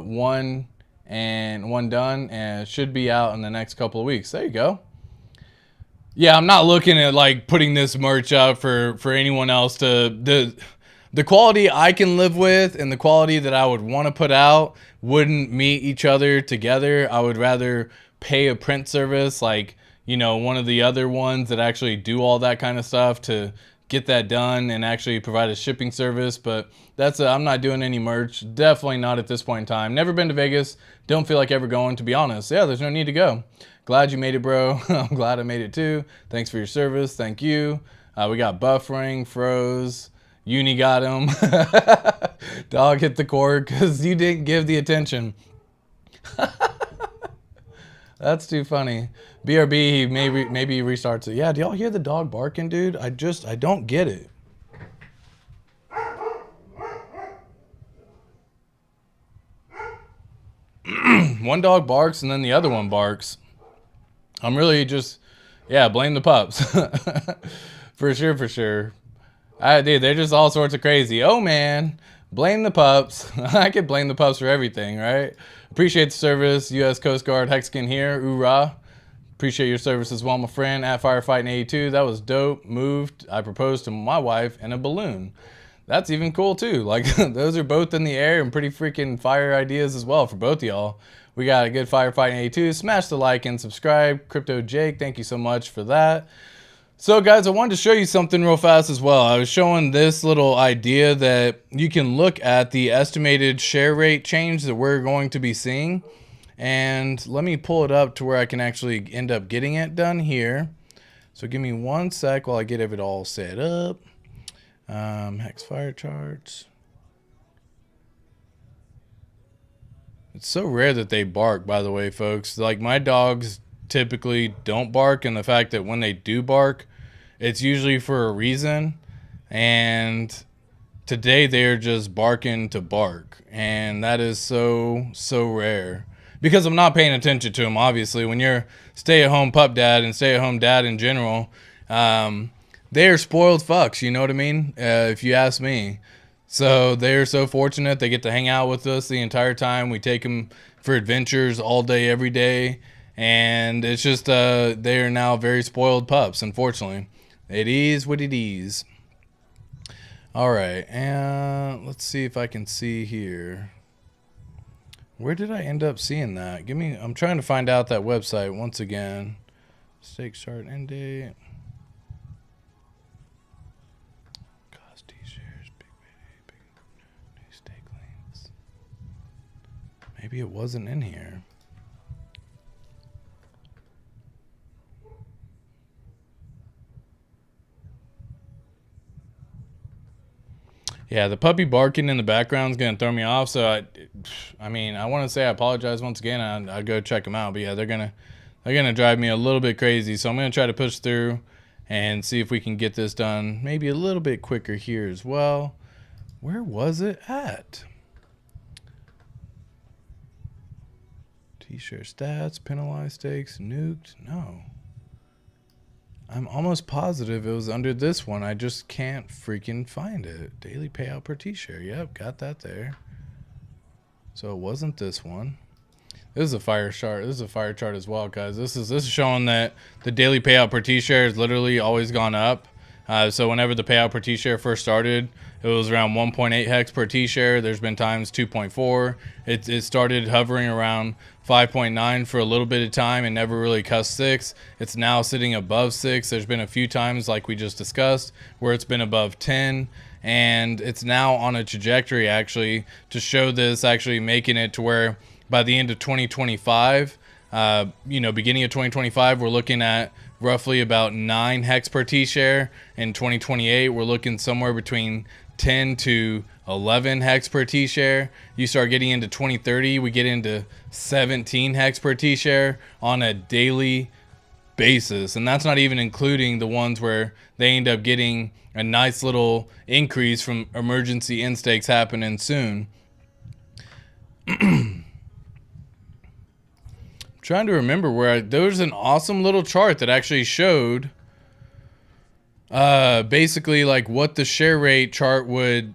One done, and it should be out in the next couple of weeks. There you go. Yeah, I'm not looking at like putting this merch up for anyone else to... The quality I can live with and the quality that I would want to put out wouldn't meet each other together. I would rather pay a print service like, you know, one of the other ones that actually do all that kind of stuff to get that done and actually provide a shipping service. But I'm not doing any merch. Definitely not at this point in time. Never been to Vegas. Don't feel like ever going, to be honest. Yeah, there's no need to go. Glad you made it, bro. I'm glad I made it too. Thanks for your service. Thank you. We got buffering, froze. Uni got him. Dog hit the cord because you didn't give the attention. That's too funny. BRB, maybe he restarts it. Yeah, do y'all hear the dog barking, dude? I don't get it. One dog barks and then the other one barks. I'm really just, yeah, blame the pups. For sure, for sure. Dude, they're just all sorts of crazy. Oh, man. Blame the pups. I could blame the pups for everything, right? Appreciate the service. U.S. Coast Guard Hexkin here. Hoorah. Appreciate your service as well, my friend. At Firefighting 82. That was dope. Moved. I proposed to my wife in a balloon. That's even cool, too. Like, those are both in the air and pretty freaking fire ideas as well for both of y'all. We got a good Firefighting 82. Smash the like and subscribe. Crypto Jake, thank you so much for that. So guys, I wanted to show you something real fast as well. I was showing this little idea that you can look at the estimated share rate change that we're going to be seeing. And let me pull it up to where I can actually end up getting it done here. So give me 1 sec while I get it all set up. Hex fire charts. It's so rare that they bark, by the way, folks. Like, my dogs typically don't bark, and the fact that when they do bark, it's usually for a reason. And today they're just barking to bark, and that is so rare because I'm not paying attention to them. Obviously, when you're stay-at-home pup dad and stay-at-home dad in general, they're spoiled fucks, you know what I mean, if you ask me. So they're so fortunate they get to hang out with us the entire time. We take them for adventures all day, every day. And it's just, they are now very spoiled pups, unfortunately. It is what it is. All right, and let's see if I can see here. Where did I end up seeing that? I'm trying to find out that website once again. Stake chart end date. Cost T-shares, big new stake links. Maybe it wasn't in here. Yeah, the puppy barking in the background is going to throw me off. So, I mean, I want to say I apologize once again. I'll go check them out. But, yeah, they're gonna drive me a little bit crazy. So I'm going to try to push through and see if we can get this done maybe a little bit quicker here as well. Where was it at? T-shirt stats, penalized stakes, nuked. No. I'm almost positive it was under this one. I just can't freaking find it. Daily payout per T-share. Yep, got that there. So it wasn't this one. This is a fire chart. This is a fire chart as well, guys. This is showing that the daily payout per T-share has literally always gone up. So whenever the payout per T-share first started, it was around 1.8 hex per T-share. There's been times 2.4. It started hovering around 5.9 for a little bit of time and never really cussed 6. It's now sitting above 6. There's been a few times, like we just discussed, where it's been above 10. And it's now on a trajectory, actually, to show this actually making it to where by the end of 2025, beginning of 2025, we're looking at roughly about 9 hex per T-share. In 2028, we're looking somewhere between 10 to 11 hex per T-share. You start getting into 2030, we get into 17 hex per T-share on a daily basis. And that's not even including the ones where they end up getting a nice little increase from emergency in-stakes happening soon. Trying to remember where there was an awesome little chart that actually showed basically like what the share rate chart would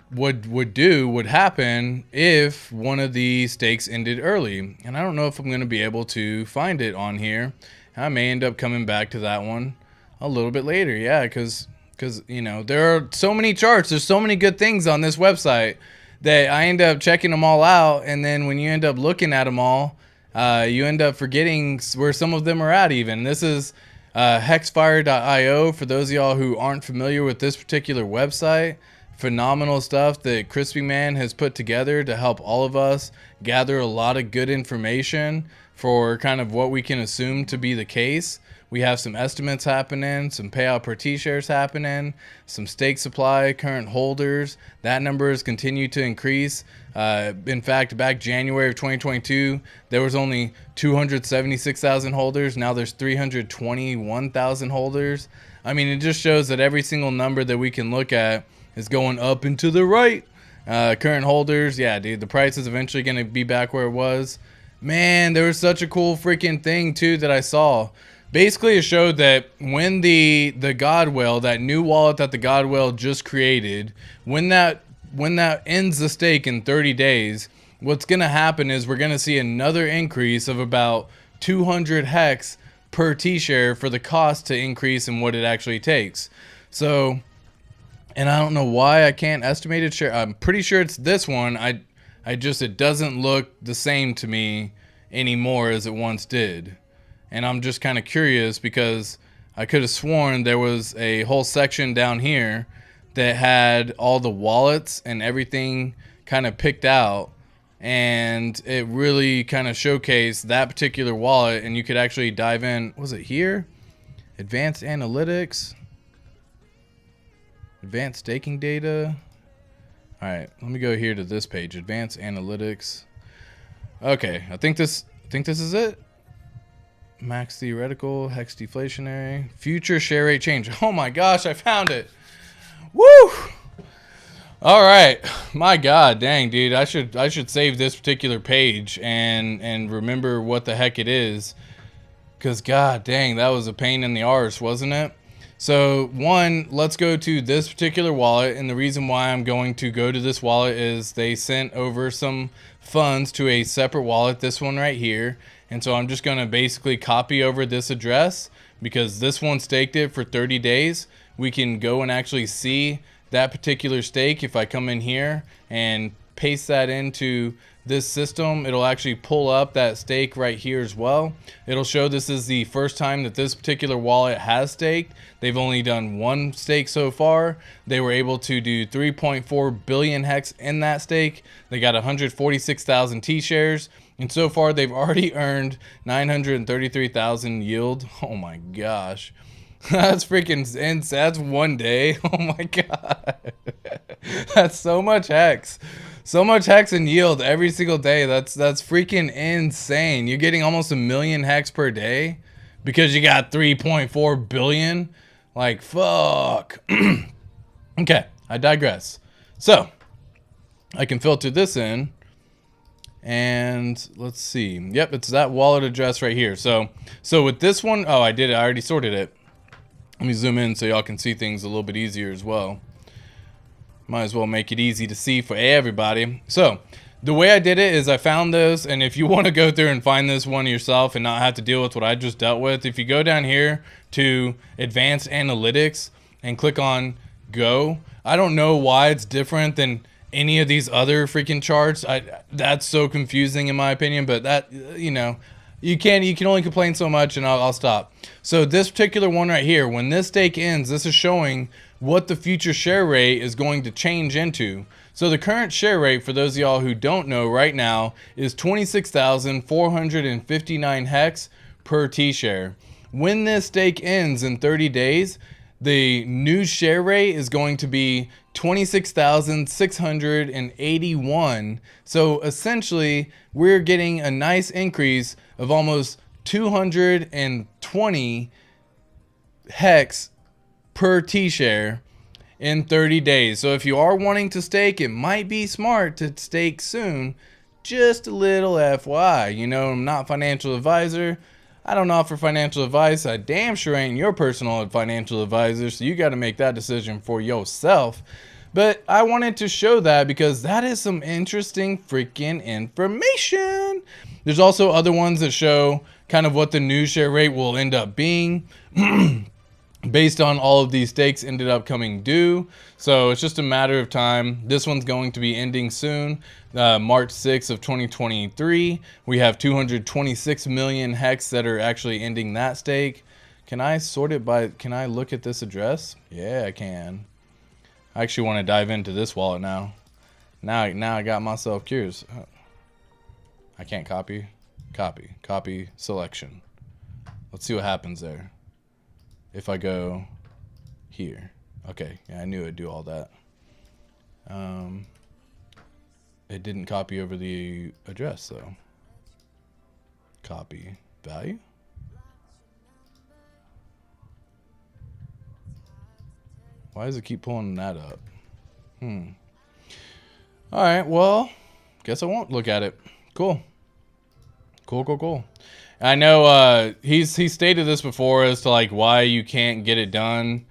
happen if one of the stakes ended early. And I don't know if I'm going to be able to find it on here. I may end up coming back to that one a little bit later. Yeah, because there are so many charts. There's so many good things on this website that I end up checking them all out. And then when you end up looking at them all, you end up forgetting where some of them are at even. This is hexfire.io for those of y'all who aren't familiar with this particular website. phenomenal stuff that Crispy Man has put together to help all of us gather a lot of good information for kind of what we can assume to be the case. We have some estimates happening, some payout per T-shares happening, some stake supply, current holders. That number has continued to increase. In fact, back January of 2022, there was only 276,000 holders. Now there's 321,000 holders. I mean, it just shows that every single number that we can look at is going up and to the right. Current holders, yeah, dude, the price is eventually going to be back where it was. Man, there was such a cool freaking thing, too, that I saw. Basically, it showed that when the God Whale, that new wallet that the God Whale just created, when that ends the stake in 30 days, what's going to happen is we're going to see another increase of about 200 HEX per T-share for the cost to increase in what it actually takes. So, and I don't know why I can't estimate it. I'm pretty sure it's this one. It doesn't look the same to me anymore as it once did. And I'm just kind of curious because I could have sworn there was a whole section down here that had all the wallets and everything kind of picked out. And it really kind of showcased that particular wallet. And you could actually dive in. Was it here? Advanced analytics. Advanced staking data. All right, let me go here to this page. Advanced analytics. Okay, I think this is it. Max theoretical, hex deflationary, future share rate change. Oh my gosh, I found it. Woo! All right, my God, dang, dude, I should save this particular page and remember what the heck it is, because God dang, that was a pain in the arse, wasn't it? So one, let's go to this particular wallet, and the reason why I'm going to go to this wallet is they sent over some funds to a separate wallet, this one right here. And so I'm just going to basically copy over this address because this one staked it for 30 days. We can go and actually see that particular stake. If I come in here and paste that into this system, it'll actually pull up that stake right here as well. It'll show this is the first time that this particular wallet has staked. They've only done one stake so far. They were able to do 3.4 billion HEX in that stake. They got 146,000 T-shares. And so far, they've already earned 933,000 yield. Oh my gosh. That's freaking insane. That's one day. Oh my God. That's so much HEX. So much HEX and yield every single day. That's freaking insane. You're getting almost 1 million HEX per day because you got 3.4 billion. Like, fuck. Okay, I digress. So, I can filter this in. And let's see. Yep, it's that wallet address right here. So with this one, oh, I did it. I already sorted it. Let me zoom in so y'all can see things a little bit easier as well. Might as well make it easy to see for everybody. So the way I did it is I found this, and if you want to go through and find this one yourself and not have to deal with what I just dealt with, if you go down here to Advanced Analytics and click on Go, I don't know why it's different than any of these other freaking charts. That's so confusing in my opinion, but that, you know, you can only complain so much, and I'll stop. So this particular one right here, when this stake ends, this is showing what the future share rate is going to change into. So the current share rate, for those of y'all who don't know right now, is 26,459 HEX per T-share. When this stake ends in 30 days, the new share rate is going to be 26,681. So essentially, we're getting a nice increase of almost 220 HEX per T-share in 30 days. So if you are wanting to stake, it might be smart to stake soon. Just a little FYI. You know, I'm not a financial advisor. I don't offer financial advice. I damn sure ain't your personal financial advisor, so you got to make that decision for yourself. But I wanted to show that because that is some interesting freaking information. There's also other ones that show kind of what the new share rate will end up being based on all of these stakes ended up coming due. So it's just a matter of time. This one's going to be ending soon, March 6th of 2023. We have 226 million HEX that are actually ending that stake. Can I sort it by, can I look at this address? Yeah, I can. I actually want to dive into this wallet now. Now I got myself curious. I can't copy. Copy selection. Let's see what happens there. If I go here. Okay, yeah, I knew it'd do all that. It didn't copy over the address though. Copy value. Why does it keep pulling that up? All right, well, guess I won't look at it. Cool. I know he's stated this before as to like why you can't get it done,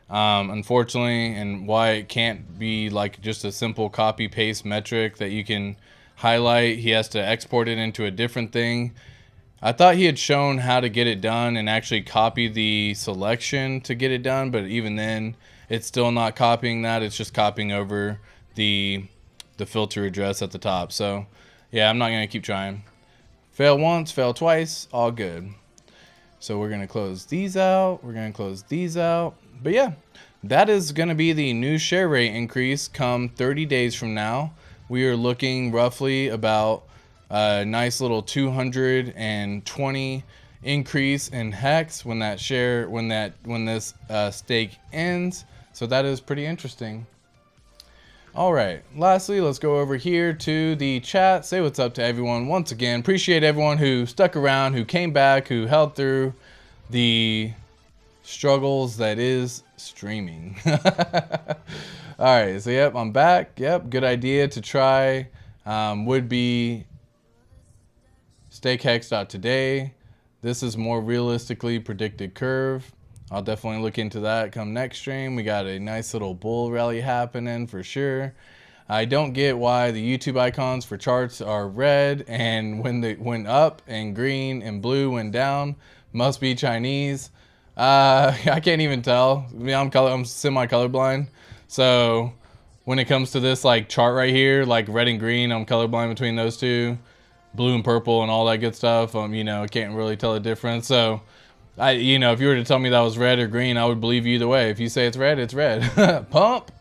unfortunately, and why it can't be like just a simple copy paste metric that you can highlight. He has to export it into a different thing. I thought he had shown how to get it done and actually copy the selection to get it done, but even then it's still not copying that. It's just copying over the filter address at the top. So yeah, I'm not gonna keep trying. Fail once, fail twice, all good. So we're gonna close these out. We're gonna close these out. But yeah, that is gonna be the new share rate increase come 30 days from now. We are looking roughly about a nice little 220 increase in HEX when that share, when this stake ends. So that is pretty interesting. All right, lastly, let's go over here to the chat. Say what's up to everyone once again. Appreciate everyone who stuck around, who came back, who held through the struggles that is streaming. All right, so yep, I'm back. Yep, good idea to try would be stakehex.today. This is more realistically predicted curve. I'll definitely look into that come next stream. We got a nice little bull rally happening for sure. I don't get why the YouTube icons for charts are red and when they went up and green and blue went down. Must be Chinese. I can't even tell. I mean, I'm semi colorblind. So when it comes to this like chart right here, like red and green, I'm colorblind between those two. Blue and purple and all that good stuff. You know, I can't really tell the difference. So you know, if you were to tell me that was red or green, I would believe you either way. If you say it's red, it's red. Pump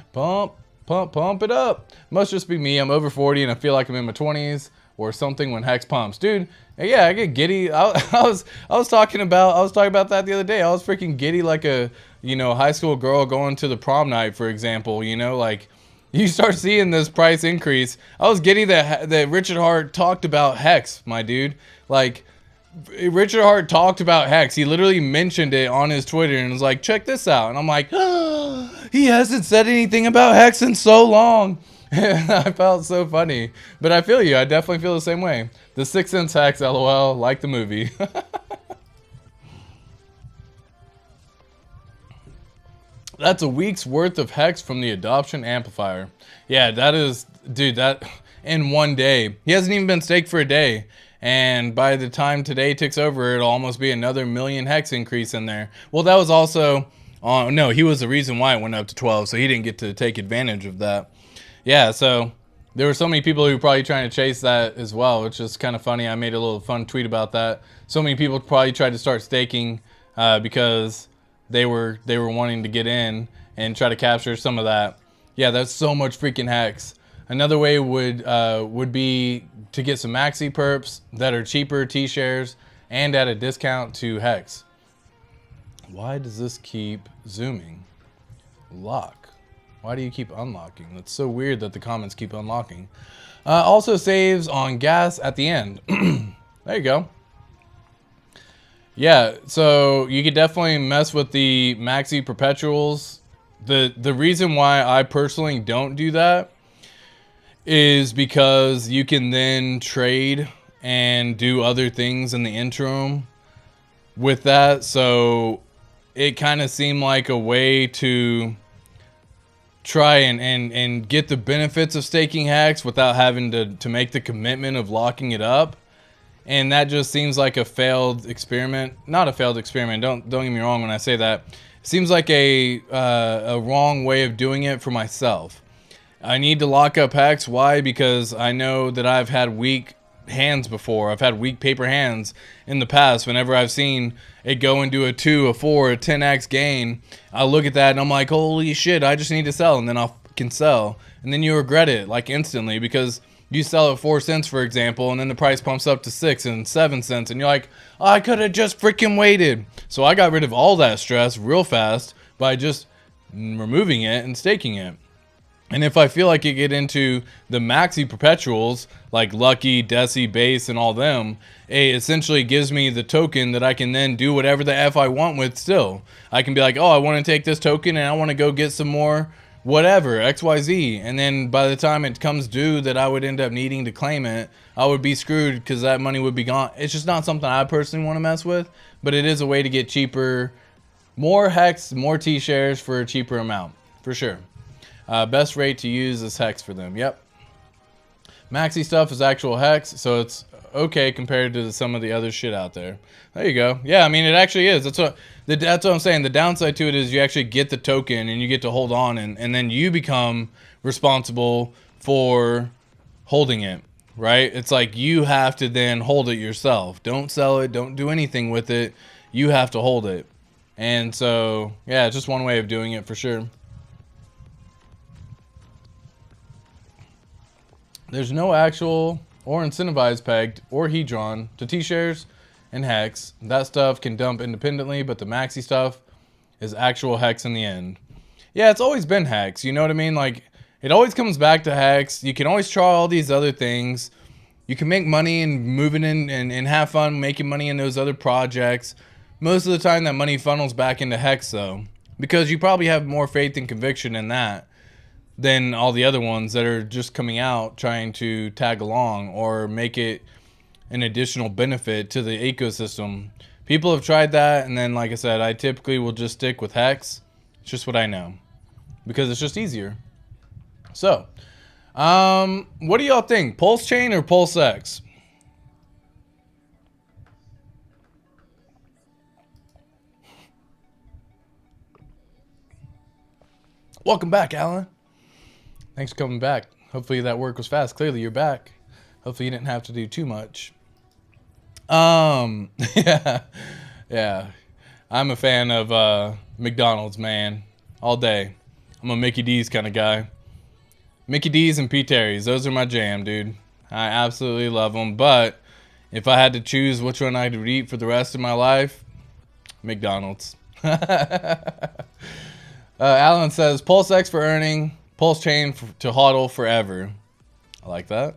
it up. Must just be me. I'm over 40 and I feel like I'm in my 20s or something when HEX pumps, dude. Yeah, I get giddy. I was talking about that the other day. I was freaking giddy like a, you know, high school girl going to the prom night, for example. You know, like you start seeing this price increase. I was giddy that Richard Hart talked about HEX, my dude. Like, Richard Hart talked about HEX. He literally mentioned it on his Twitter and was like, check this out. And I'm like, oh, he hasn't said anything about HEX in so long. I felt so funny. But I feel you. I definitely feel the same way. The 6 cents HEX, LOL, like the movie. That's a week's worth of HEX from the adoption amplifier. Yeah, that is, dude, that in one day. He hasn't even been staked for a day. And by the time today ticks over, it'll almost be another million HEX increase in there. Well, that was also, no, he was the reason why it went up to 12, so he didn't get to take advantage of that. Yeah, so there were so many people who were probably trying to chase that as well, which is kind of funny. I made a little fun tweet about that. So many people probably tried to start staking because they were wanting to get in and try to capture some of that. Yeah, that's so much freaking HEX. Another way would be to get some maxi perps that are cheaper T-shares and at a discount to HEX. Why does this keep zooming? Lock. Why do you keep unlocking? That's so weird that the comments keep unlocking. Also saves on gas at the end. There you go. Yeah, so you could definitely mess with the maxi perpetuals. The reason why I personally don't do that is because you can then trade and do other things in the interim with that. So it kind of seemed like a way to try and get the benefits of staking HEX without having to make the commitment of locking it up. And that just seems like a failed experiment. Not a failed experiment, don't get me wrong when I say that. It seems like a wrong way of doing it for myself. I need to lock up HEX. Why? Because I know that I've had weak hands before. I've had weak paper hands in the past. Whenever I've seen it go into a 2, a 4, a 10x gain, I look at that and I'm like, holy shit, I just need to sell, and then I'll can sell, and then you regret it like instantly, because you sell at 4 cents, for example, and then the price pumps up to 6 and 7 cents, and you're like, oh, I could have just freaking waited. So I got rid of all that stress real fast by just removing it and staking it. And if I feel like you get into the maxi perpetuals like Lucky, Deci, Base, and all them, it essentially gives me the token that I can then do whatever the F I want with still. I can be like, oh, I want to take this token and I want to go get some more whatever, XYZ. And then by the time it comes due that I would end up needing to claim it, I would be screwed because that money would be gone. It's just not something I personally want to mess with, but it is a way to get cheaper, more HEX, more T shares for a cheaper amount, for sure. Best rate to use is HEX for them. Yep. Maxi stuff is actual HEX, so it's okay compared to some of the other shit out there. There you go. Yeah, I mean, it actually is. That's what I'm saying. The downside to it is you actually get the token and you get to hold on, and then you become responsible for holding it, right? It's like you have to then hold it yourself. Don't sell it. Don't do anything with it. You have to hold it. And so, yeah, it's just one way of doing it for sure. There's no actual or incentivized pegged or hedron to T-shares and HEX. That stuff can dump independently, but the maxi stuff is actual HEX in the end. Yeah, it's always been HEX. You know what I mean? Like, it always comes back to HEX. You can always try all these other things. You can make money and move it in and have fun making money in those other projects. Most of the time that money funnels back into HEX though, because you probably have more faith and conviction in that than all the other ones that are just coming out trying to tag along or make it an additional benefit to the ecosystem. People have tried that, and then like I said, I typically will just stick with HEX. It's just what I know because it's just easier. So what do y'all think, PulseChain or PulseX? Welcome back, Alan. Thanks for coming back. Hopefully that work was fast. Clearly you're back. Hopefully you didn't have to do too much. Yeah. I'm a fan of McDonald's, man. All day. I'm a Mickey D's kind of guy. Mickey D's and P. Terry's. Those are my jam, dude. I absolutely love them. But if I had to choose which one I would eat for the rest of my life, McDonald's. Alan says, PulseX for earning, PulseChain to hodl forever. I like that.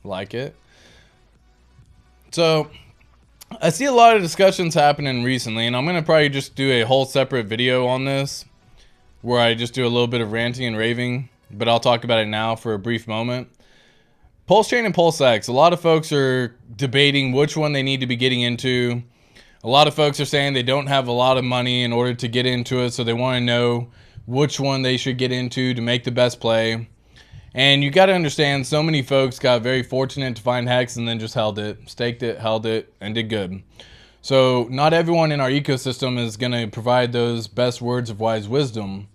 Like it. So, I see a lot of discussions happening recently, and I'm going to probably just do a whole separate video on this, where I just do a little bit of ranting and raving, but I'll talk about it now for a brief moment. PulseChain and PulseX, a lot of folks are debating which one they need to be getting into. A lot of folks are saying they don't have a lot of money in order to get into it, so they want to know which one they should get into to make the best play. And you got to understand, so many folks got very fortunate to find HEX and then just held it, staked it, held it, and did good. So not everyone in our ecosystem is going to provide those best words of wise wisdom.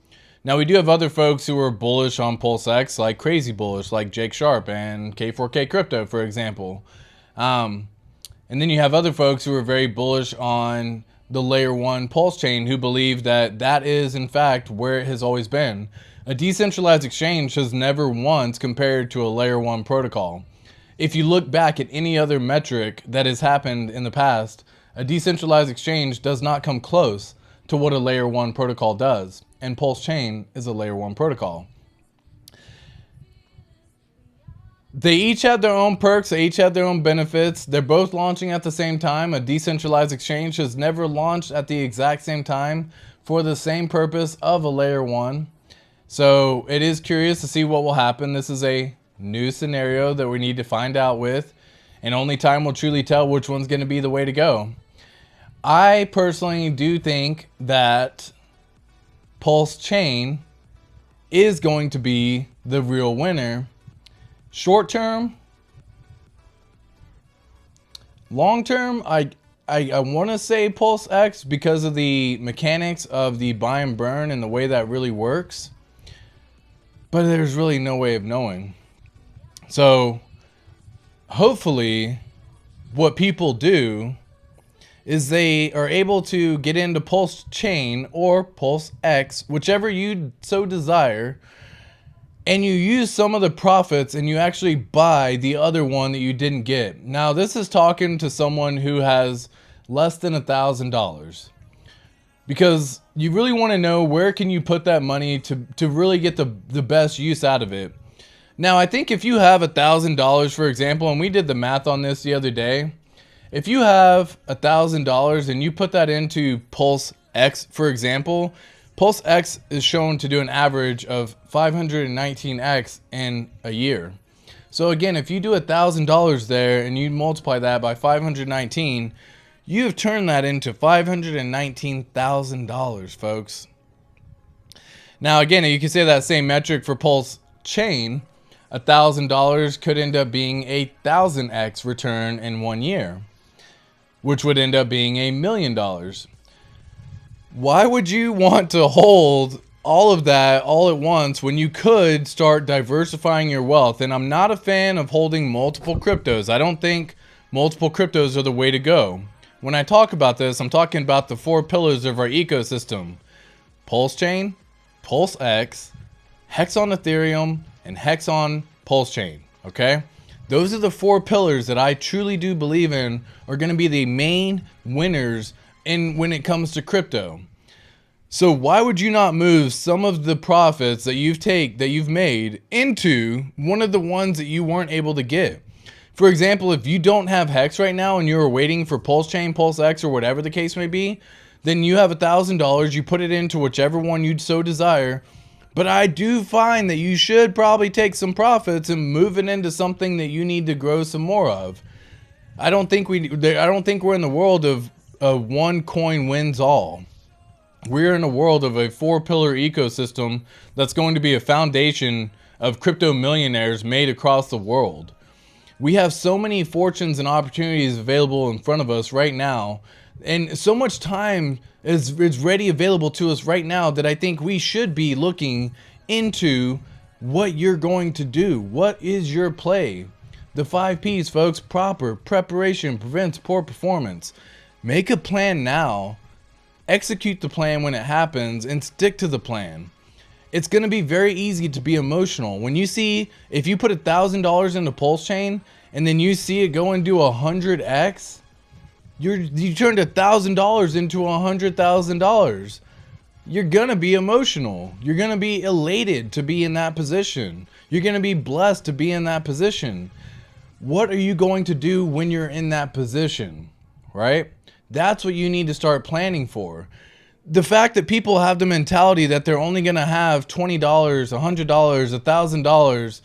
Now we do have other folks who are bullish on PulseX, like crazy bullish, like Jake Sharp and K4K Crypto, for example. And then you have other folks who are very bullish on the layer 1 PulseChain, who believe that that is in fact where it has always been. A decentralized exchange has never once compared to a layer 1 protocol. If you look back at any other metric that has happened in the past, a decentralized exchange does not come close to what a layer 1 protocol does. And PulseChain is a layer 1 protocol. They each had their own perks, they each had their own benefits. They're both launching at the same time. A decentralized exchange has never launched at the exact same time for the same purpose of a layer 1. So it is curious to see what will happen. This is a new scenario that we need to find out with, and only time will truly tell which one's going to be the way to go. I personally do think that PulseChain is going to be the real winner. Short term, long term, I want to say PulseX because of the mechanics of the buy and burn and the way that really works. But there's really no way of knowing. So hopefully what people do is they are able to get into PulseChain or PulseX, whichever you so desire, and you use some of the profits and you actually buy the other one that you didn't get. Now, this is talking to someone who has less than $1,000, because you really want to know where can you put that money to really get the best use out of it. Now, I think if you have $1,000, for example, and we did the math on this the other day, if you have $1,000 and you put that into PulseX, for example, PulseX is shown to do an average of 519x in a year. So again, if you do $1,000 there and you multiply that by 519, you've turned that into $519,000, folks. Now again, you can say that same metric for PulseChain. $1,000 could end up being a 1,000x return in 1 year, which would end up being $1 million. Why would you want to hold all of that all at once when you could start diversifying your wealth? And I'm not a fan of holding multiple cryptos. I don't think multiple cryptos are the way to go. When I talk about this, I'm talking about the 4 pillars of our ecosystem: PulseChain, PulseX, HEX on Ethereum, and HEX on PulseChain. Okay? Those are the 4 pillars that I truly do believe in are going to be the main winners when it comes to crypto. So why would you not move some of the profits that you've made into one of the ones that you weren't able to get? For example, if you don't have HEX right now and you're waiting for PulseChain, PulseX, or whatever the case may be, then you have $1,000, you put it into whichever one you'd so desire. But I do find that you should probably take some profits and move it into something that you need to grow some more of. I don't think we're in the world of one coin wins all. We're in a world of a 4-pillar ecosystem that's going to be a foundation of crypto millionaires made across the world. We have so many fortunes and opportunities available in front of us right now, and so much time is ready available to us right now that I think we should be looking into what you're going to do. What is your play? The 5 P's, folks. Preparation prevents poor performance. Make a plan now, execute the plan when it happens, and stick to the plan. It's going to be very easy to be emotional. When you see, if you put $1,000 into PulseChain and then you see it go and do 100x, you turned $1,000 into $100,000. You're going to be emotional. You're going to be elated to be in that position. You're going to be blessed to be in that position. What are you going to do when you're in that position, right? That's what you need to start planning for. The fact that people have the mentality that they're only going to have $20, $100,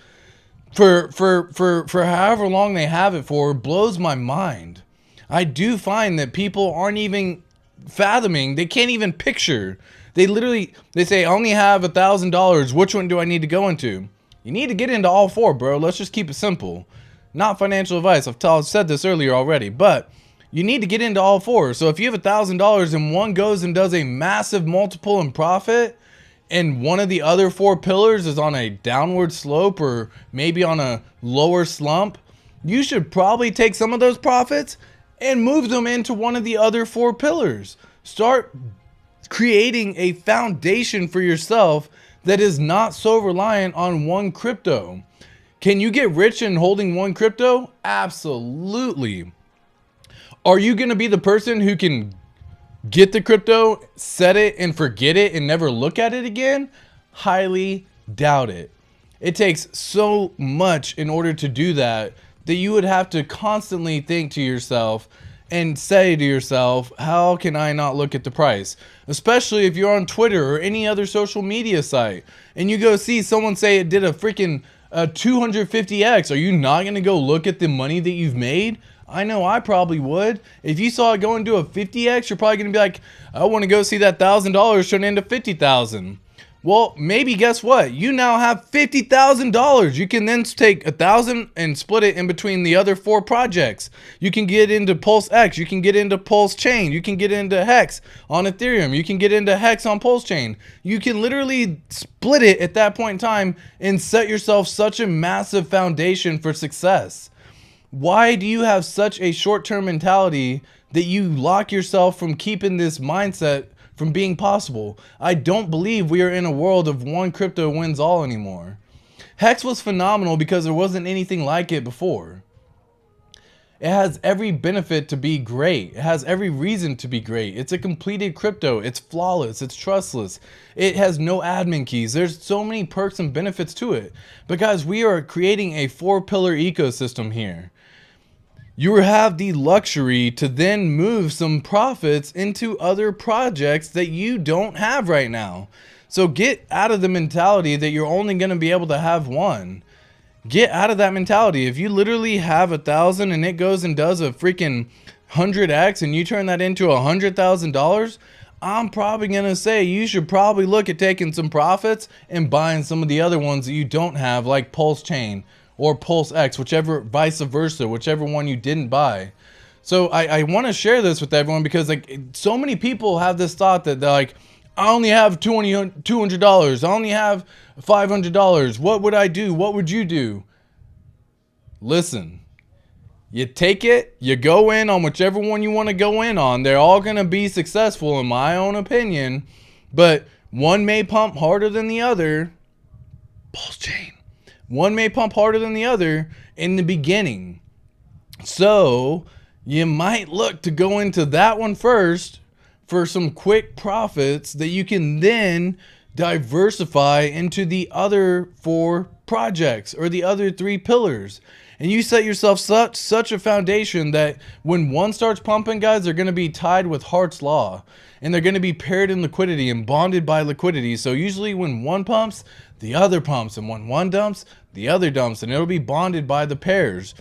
$1,000 for however long they have it for blows my mind. I do find that people aren't even fathoming. They can't even picture. They say, I only have $1,000. Which one do I need to go into? You need to get into all 4, bro. Let's just keep it simple. Not financial advice. I've said this earlier already, but you need to get into all 4. So if you have $1,000 and one goes and does a massive multiple in profit, and one of the other 4 pillars is on a downward slope or maybe on a lower slump, you should probably take some of those profits and move them into one of the other 4 pillars. Start creating a foundation for yourself that is not so reliant on one crypto. Can you get rich in holding one crypto? Absolutely. Are you going to be the person who can get the crypto, set it, and forget it and never look at it again? Highly doubt it. It takes so much in order to do that you would have to constantly think to yourself and say to yourself, how can I not look at the price? Especially if you're on Twitter or any other social media site and you go see someone say it did a freaking 250x. Are you not going to go look at the money that you've made? I know I probably would. If you saw it go into a 50x, you're probably going to be like, I want to go see that $1,000 turn into $50,000. Well, maybe guess what? You now have $50,000. You can then take $1,000 and split it in between the other 4 projects. You can get into PulseX. You can get into PulseChain. You can get into HEX on Ethereum. You can get into HEX on PulseChain. You can literally split it at that point in time and set yourself such a massive foundation for success. Why do you have such a short-term mentality that you lock yourself from keeping this mindset from being possible? I don't believe we are in a world of one crypto wins all anymore. HEX was phenomenal because there wasn't anything like it before. It has every benefit to be great. It has every reason to be great. It's a completed crypto. It's flawless. It's trustless. It has no admin keys. There's so many perks and benefits to it. But guys, we are creating a 4-pillar ecosystem here. You have the luxury to then move some profits into other projects that you don't have right now. So get out of the mentality that you're only going to be able to have one. Get out of that mentality. If you literally have 1,000 and it goes and does a freaking 100x and you turn that into $100,000, I'm probably going to say you should probably look at taking some profits and buying some of the other ones that you don't have, like PulseChain or PulseX, whichever, vice versa, whichever one you didn't buy. So I want to share this with everyone because like so many people have this thought that they're like, I only have $200. I only have $500. What would I do? What would you do? Listen, you take it, you go in on whichever one you want to go in on. They're all going to be successful in my own opinion, but one may pump harder than the other. PulseChain. One may pump harder than the other in the beginning. So you might look to go into that one first for some quick profits that you can then diversify into the other 4 projects or the other 3 pillars. And you set yourself such a foundation that when one starts pumping, guys, they're going to be tied with Hart's Law. And they're going to be paired in liquidity and bonded by liquidity. So usually when one pumps, the other pumps. And when one dumps, the other dumps. And it'll be bonded by the pairs.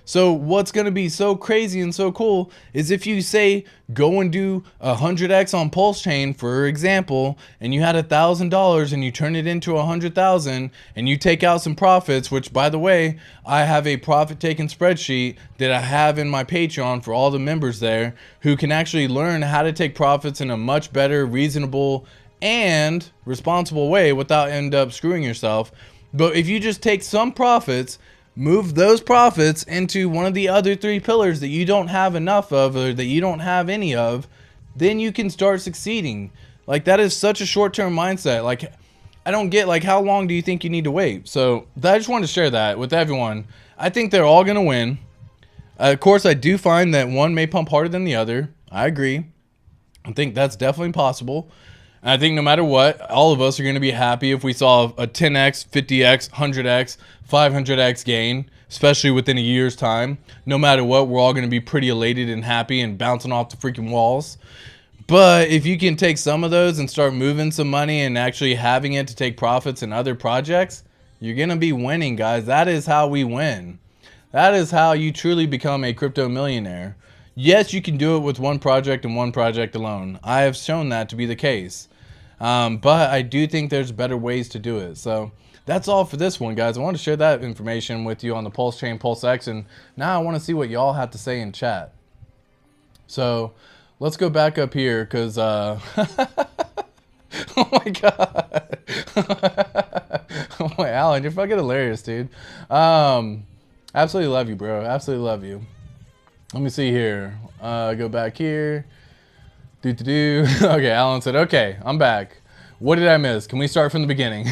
So what's going to be so crazy and so cool is if you say go and do 100x on PulseChain, for example, and you had $1,000 and you turn it into 100,000 and you take out some profits, which by the way, I have a profit taking spreadsheet that I have in my Patreon for all the members there who can actually learn how to take profits in a much better, reasonable, and responsible way without end up screwing yourself. But if you just take some profits, move those profits into one of the other 3 pillars that you don't have enough of or that you don't have any of, then you can start succeeding. Like that is such a short-term mindset. Like I don't get like how long do you think you need to wait? So I just wanted to share that with everyone. I think they're all going to win. Of course, I do find that one may pump harder than the other. I agree. I think that's definitely possible. And I think no matter what, all of us are going to be happy if we saw a 10x, 50x, 100x, 500x gain, especially within a year's time. No matter what, we're all going to be pretty elated and happy and bouncing off the freaking walls. But if you can take some of those and start moving some money and actually having it to take profits in other projects, you're going to be winning, guys. That is how we win. That is how you truly become a crypto millionaire. Yes, you can do it with one project and one project alone. I have shown that to be the case. But I do think there's better ways to do it. So that's all for this one, guys. I want to share that information with you on the PulseChain, PulseX, and now I want to see what y'all have to say in chat. So let's go back up here because, oh my God. Oh my, Alan, you're fucking hilarious, dude. Absolutely love you, bro. Absolutely love you. Let me see here. Go back here. Okay, Alan said, okay, I'm back. What did I miss? Can we start from the beginning?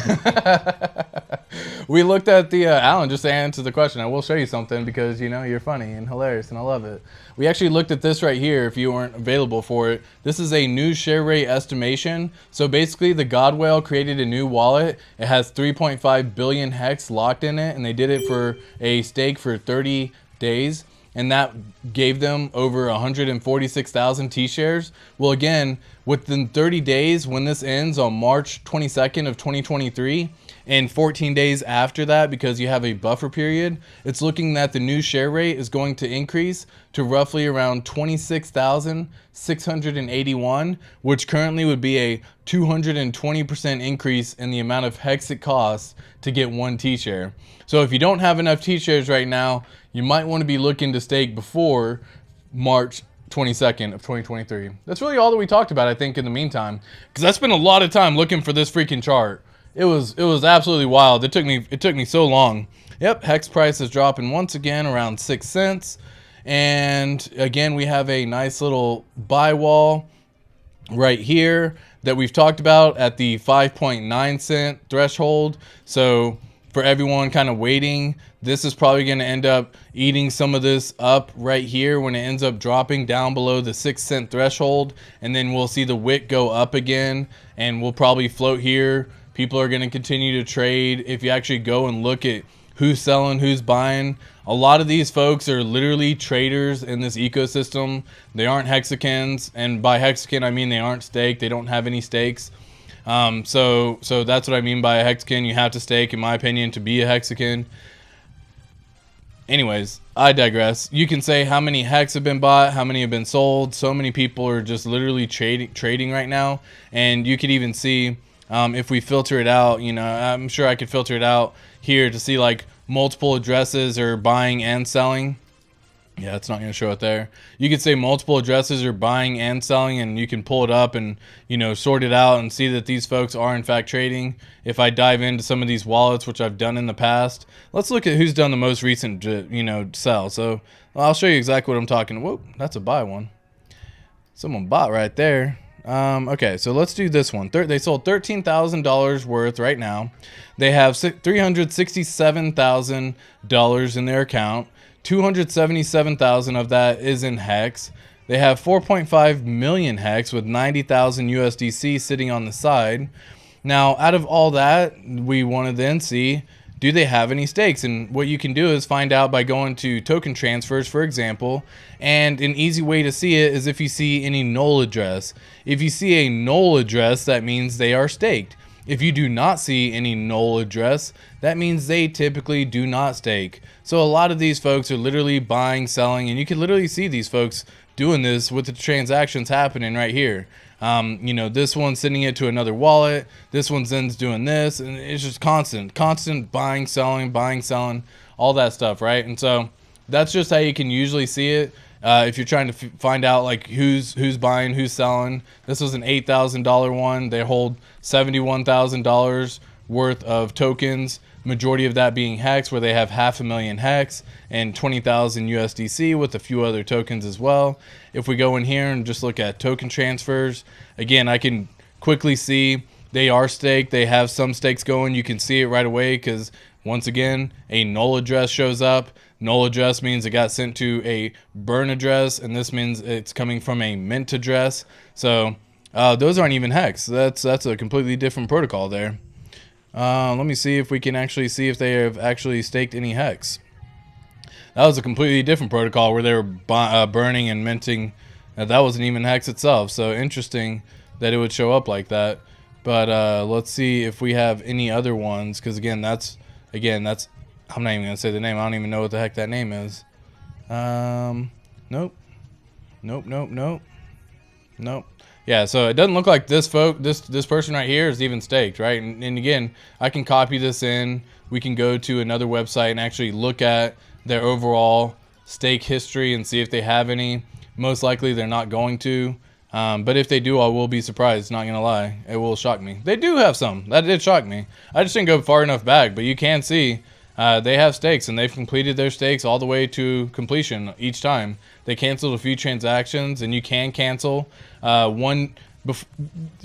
We looked at the, Alan, just to answer the question, I will show you something because, you know, you're funny and hilarious and I love it. We actually looked at this right here if you weren't available for it. This is a new share rate estimation. So basically the God Whale created a new wallet. It has 3.5 billion HEX locked in it and they did it for a stake for 30 days. And that gave them over 146,000 T-shares. Well, again, within 30 days, when this ends on March 22nd of 2023, and 14 days after that, because you have a buffer period, it's looking that the new share rate is going to increase to roughly around 26,681, which currently would be a 220% increase in the amount of HEX it costs to get one T-share. So if you don't have enough T-shares right now, you might want to be looking to stake before March 22nd of 2023. That's really all that we talked about, I think, in the meantime, because I spent a lot of time looking for this freaking chart. It was absolutely wild. It took me so long. Yep, HEX price is dropping once again around 6 cents. And again, we have a nice little buy wall right here that we've talked about at the 5.9 cent threshold. So for everyone kind of waiting, this is probably going to end up eating some of this up right here when it ends up dropping down below the 6 cent threshold. And then we'll see the wick go up again, and we'll probably float here. People are going to continue to trade. If you actually go and look at who's selling, who's buying, a lot of these folks are literally traders in this ecosystem. They aren't hexagons, and by hexagon I mean they aren't staked. They don't have any stakes. So that's what I mean by a hexagon. You have to stake, in my opinion, to be a hexagon. Anyways, I digress. You can say how many hex have been bought, how many have been sold. So many people are just literally trading right now, and you could even see if we filter it out. You know, I'm sure I could filter it out here to see like multiple addresses are buying and selling. Yeah, it's not going to show it there. You could say multiple addresses are buying and selling, and you can pull it up and, you know, sort it out and see that these folks are in fact trading. If I dive into some of these wallets, which I've done in the past, let's look at who's done the most recent, you know, sell. So I'll show you exactly what I'm talking. Whoa, that's a buy one. Someone bought right there. Okay, so let's do this one. They sold $13,000 worth right now. They have $367,000 in their account. 277,000 of that is in HEX. They have 4.5 million HEX with 90,000 USDC sitting on the side. Now, out of all that, we want to then see, do they have any stakes? And what you can do is find out by going to token transfers, for example. And an easy way to see it is if you see any null address. If you see a null address, that means they are staked. If you do not see any null address, that means they typically do not stake. So a lot of these folks are literally buying, selling, and you can literally see these folks doing this with the transactions happening right here. You know, this one's sending it to another wallet. This one's then doing this, and it's just constant buying, selling, all that stuff, right? And so that's just how you can usually see it. If you're trying to find out like who's buying, who's selling. This was an $8,000 one. They hold $71,000 worth of tokens. Majority of that being HEX, where they have 500,000 HEX and 20,000 USDC with a few other tokens as well. If we go in here and just look at token transfers, again, I can quickly see they are staked. They have some stakes going. You can see it right away because once again, a null address shows up. Null address means it got sent to a burn address, and this means it's coming from a mint address. So those aren't even HEX. That's a completely different protocol there. Let me see if we can actually see if they have actually staked any HEX. That was a completely different protocol where they were burning and minting. That wasn't even HEX itself. So interesting that it would show up like that. But let's see if we have any other ones, because again, that's I'm not even gonna say the name. I don't even know what the heck that name is. Nope. Yeah, so it doesn't look like this person right here is even staked, right? And again, I can copy this in. We can go to another website and actually look at their overall stake history and see if they have any. Most likely they're not going to. But if they do, I will be surprised, not gonna lie. It will shock me. They do have some. That did shock me. I just didn't go far enough back, but you can see they have stakes, and they've completed their stakes all the way to completion each time. They canceled a few transactions, and you can cancel one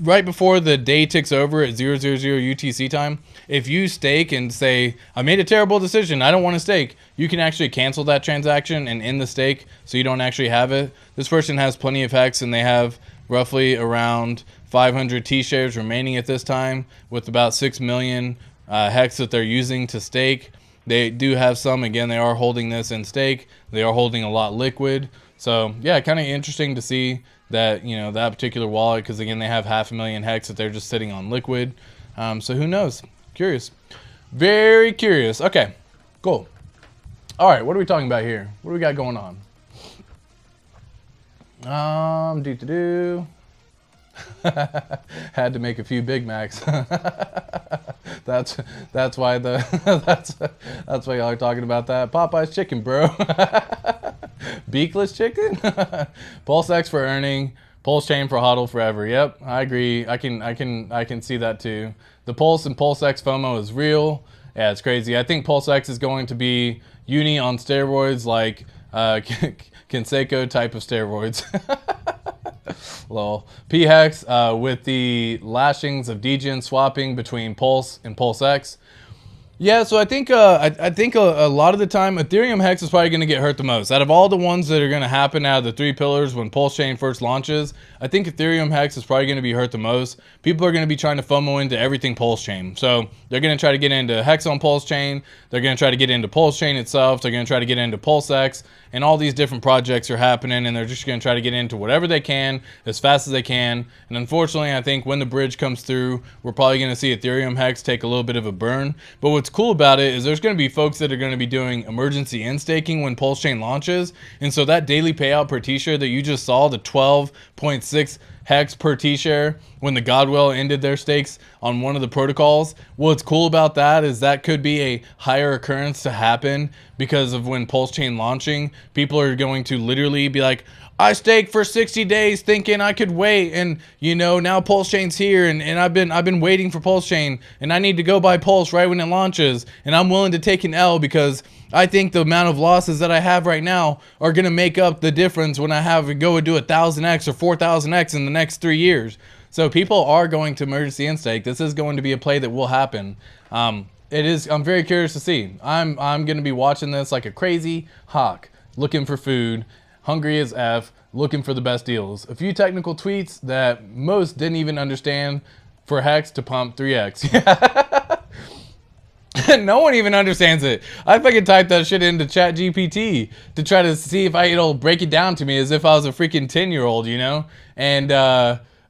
right before the day ticks over at 000 UTC time. If you stake and say, I made a terrible decision, I don't want to stake, you can actually cancel that transaction and end the stake so you don't actually have it. This person has plenty of HEX, and they have roughly around 500 T-shares remaining at this time with about 6 million HEX that they're using to stake. They do have some. Again, they are holding this in stake. They are holding a lot liquid. So yeah, kind of interesting to see that, you know, that particular wallet, because again, they have 500,000 HEX that they're just sitting on liquid. So who knows? Curious. Very curious. Okay, cool. All right, what are we talking about here? What do we got going on? Had to make a few Big Macs. that's why that's why y'all are talking about that. Popeye's chicken, bro. Beakless chicken. PulseX for earning, PulseChain for hodl forever. Yep, I agree. I can see that too. The Pulse and PulseX FOMO is real. Yeah, it's crazy. I think PulseX is going to be uni on steroids, like Conseco type of steroids. Lol. PHEX with the lashings of degen swapping between Pulse and PulseX. Yeah, so I think I think a lot of the time Ethereum HEX is probably going to get hurt the most. Out of all the ones that are going to happen out of the 3 pillars when PulseChain first launches, I think Ethereum HEX is probably going to be hurt the most. People are going to be trying to FOMO into everything PulseChain. So they're going to try to get into HEX on PulseChain. They're going to try to get into PulseChain itself. They're going to try to get into PulseX. And all these different projects are happening, and they're just going to try to get into whatever they can as fast as they can. And unfortunately, I think when the bridge comes through, we're probably going to see Ethereum HEX take a little bit of a burn. But what's cool about it is there's going to be folks that are going to be doing emergency end staking when PulseChain launches. And so that daily payout per T-share that you just saw, the 12.6 HEX per T-share when the Godwell ended their stakes on one of the protocols. What's cool about that is that could be a higher occurrence to happen because of when PulseChain launching. People are going to literally be like, I staked for 60 days thinking I could wait, and you know, now PulseChain's here, and I've been waiting for PulseChain, and I need to go buy Pulse right when it launches, and I'm willing to take an L because I think the amount of losses that I have right now are gonna make up the difference when I have to go and do 1,000x or 4,000x in the next 3 years. So people are going to emergency end stake. This is going to be a play that will happen. It is. I'm very curious to see. I'm gonna be watching this like a crazy hawk, looking for food. Hungry as F, looking for the best deals. A few technical tweets that most didn't even understand for HEX to pump 3x. No one even understands it. I fucking typed that shit into ChatGPT to try to see if it'll break it down to me as if I was a freaking 10-year-old, you know? And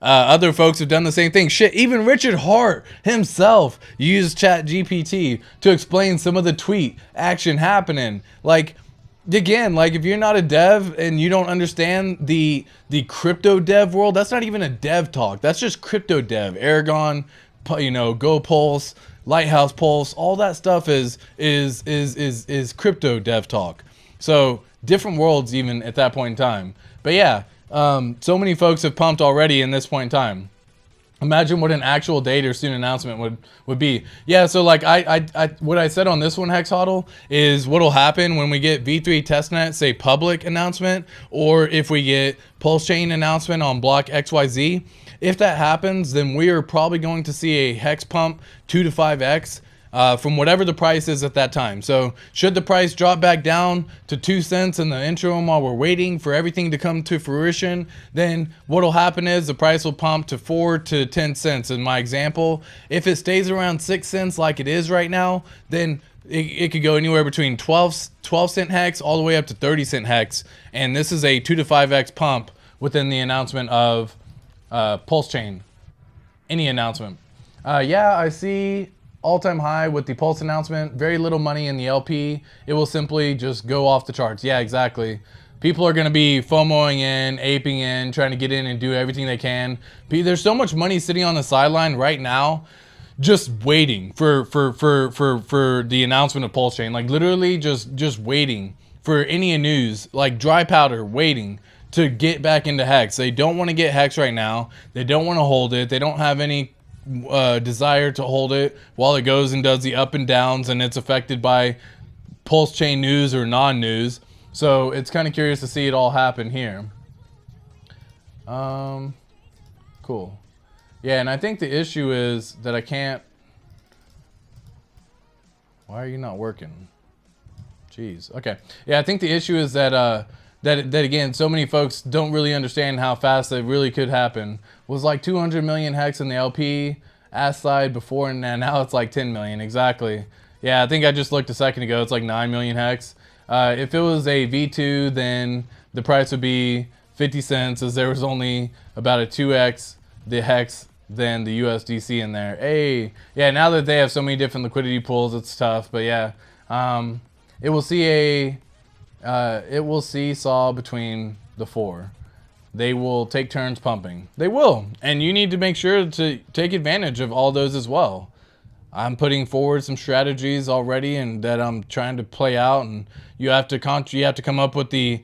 other folks have done the same thing. Shit, even Richard Hart himself used ChatGPT to explain some of the tweet action happening. Like, again, like if you're not a dev and you don't understand the crypto dev world, that's not even a dev talk. That's just crypto dev. Aragon, you know, Go Pulse, Lighthouse Pulse, all that stuff is crypto dev talk. So different worlds even at that point in time. But yeah, so many folks have pumped already in this point in time. Imagine what an actual date or soon announcement would be. Yeah, so like what I said on this one, Hex Hodl, is what'll happen when we get V3 testnet, say public announcement, or if we get PulseChain announcement on block XYZ. If that happens, then we are probably going to see a Hex pump 2 to 5x from whatever the price is at that time. So should the price drop back down to 2 cents in the interim while we're waiting for everything to come to fruition, then what'll happen is the price will pump to 4 to 10 cents in my example. If it stays around 6 cents like it is right now, then it could go anywhere between 12 cent hex all the way up to 30 cent hex. And this is a 2 to 5x pump within the announcement of PulseChain. Any announcement. Yeah, I see all-time high with the Pulse announcement. Very little money in the LP. It will simply just go off the charts. Yeah, exactly. People are going to be FOMOing in, aping in, trying to get in and do everything they can. There's so much money sitting on the sideline right now, just waiting for the announcement of PulseChain. Like literally just waiting for any news, like dry powder, waiting to get back into HEX. They don't want to get HEX right now. They don't want to hold it. They don't have any desire to hold it while it goes and does the up and downs and it's affected by PulseChain news or non-news. So it's kind of curious to see it all happen here. Cool. Yeah, and I think the issue is that I can't... Why are you not working? Jeez. Okay. Yeah, I think the issue is that that again, so many folks don't really understand how fast it really could happen. Was like 200 million hex in the LP ass side before, and now it's like 10 million. Exactly. Yeah, I think I just looked a second ago. It's like 9 million hex. If it was a V2, then the price would be 50 cents, as there was only about a 2x the hex than the USDC in there. Hey, yeah. Now that they have so many different liquidity pools, it's tough. But yeah, it will see a it will seesaw between the 4. They will take turns pumping. They will. And you need to make sure to take advantage of all those as well. I'm putting forward some strategies already and that I'm trying to play out, and you have to come up with the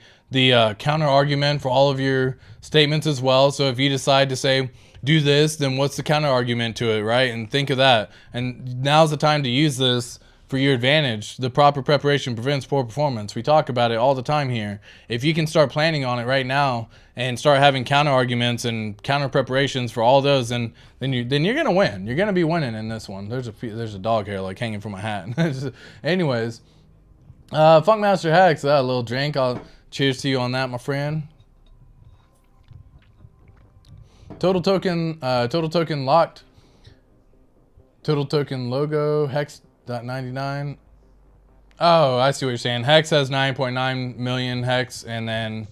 counter argument for all of your statements as well. So if you decide to say do this, then what's the counter argument to it, right? And think of that. And now's the time to use this for your advantage. The proper preparation prevents poor performance. We talk about it all the time here. If you can start planning on it right now and start having counter arguments and counter preparations for all those, then you're gonna win. You're gonna be winning in this one. There's a dog hair like hanging from my hat. Anyways, Funkmaster Hex, that little drink. I'll cheers to you on that, my friend. Total token locked. Total token logo hex.99. Oh, I see what you're saying. Hex has 9.9 million hex, and then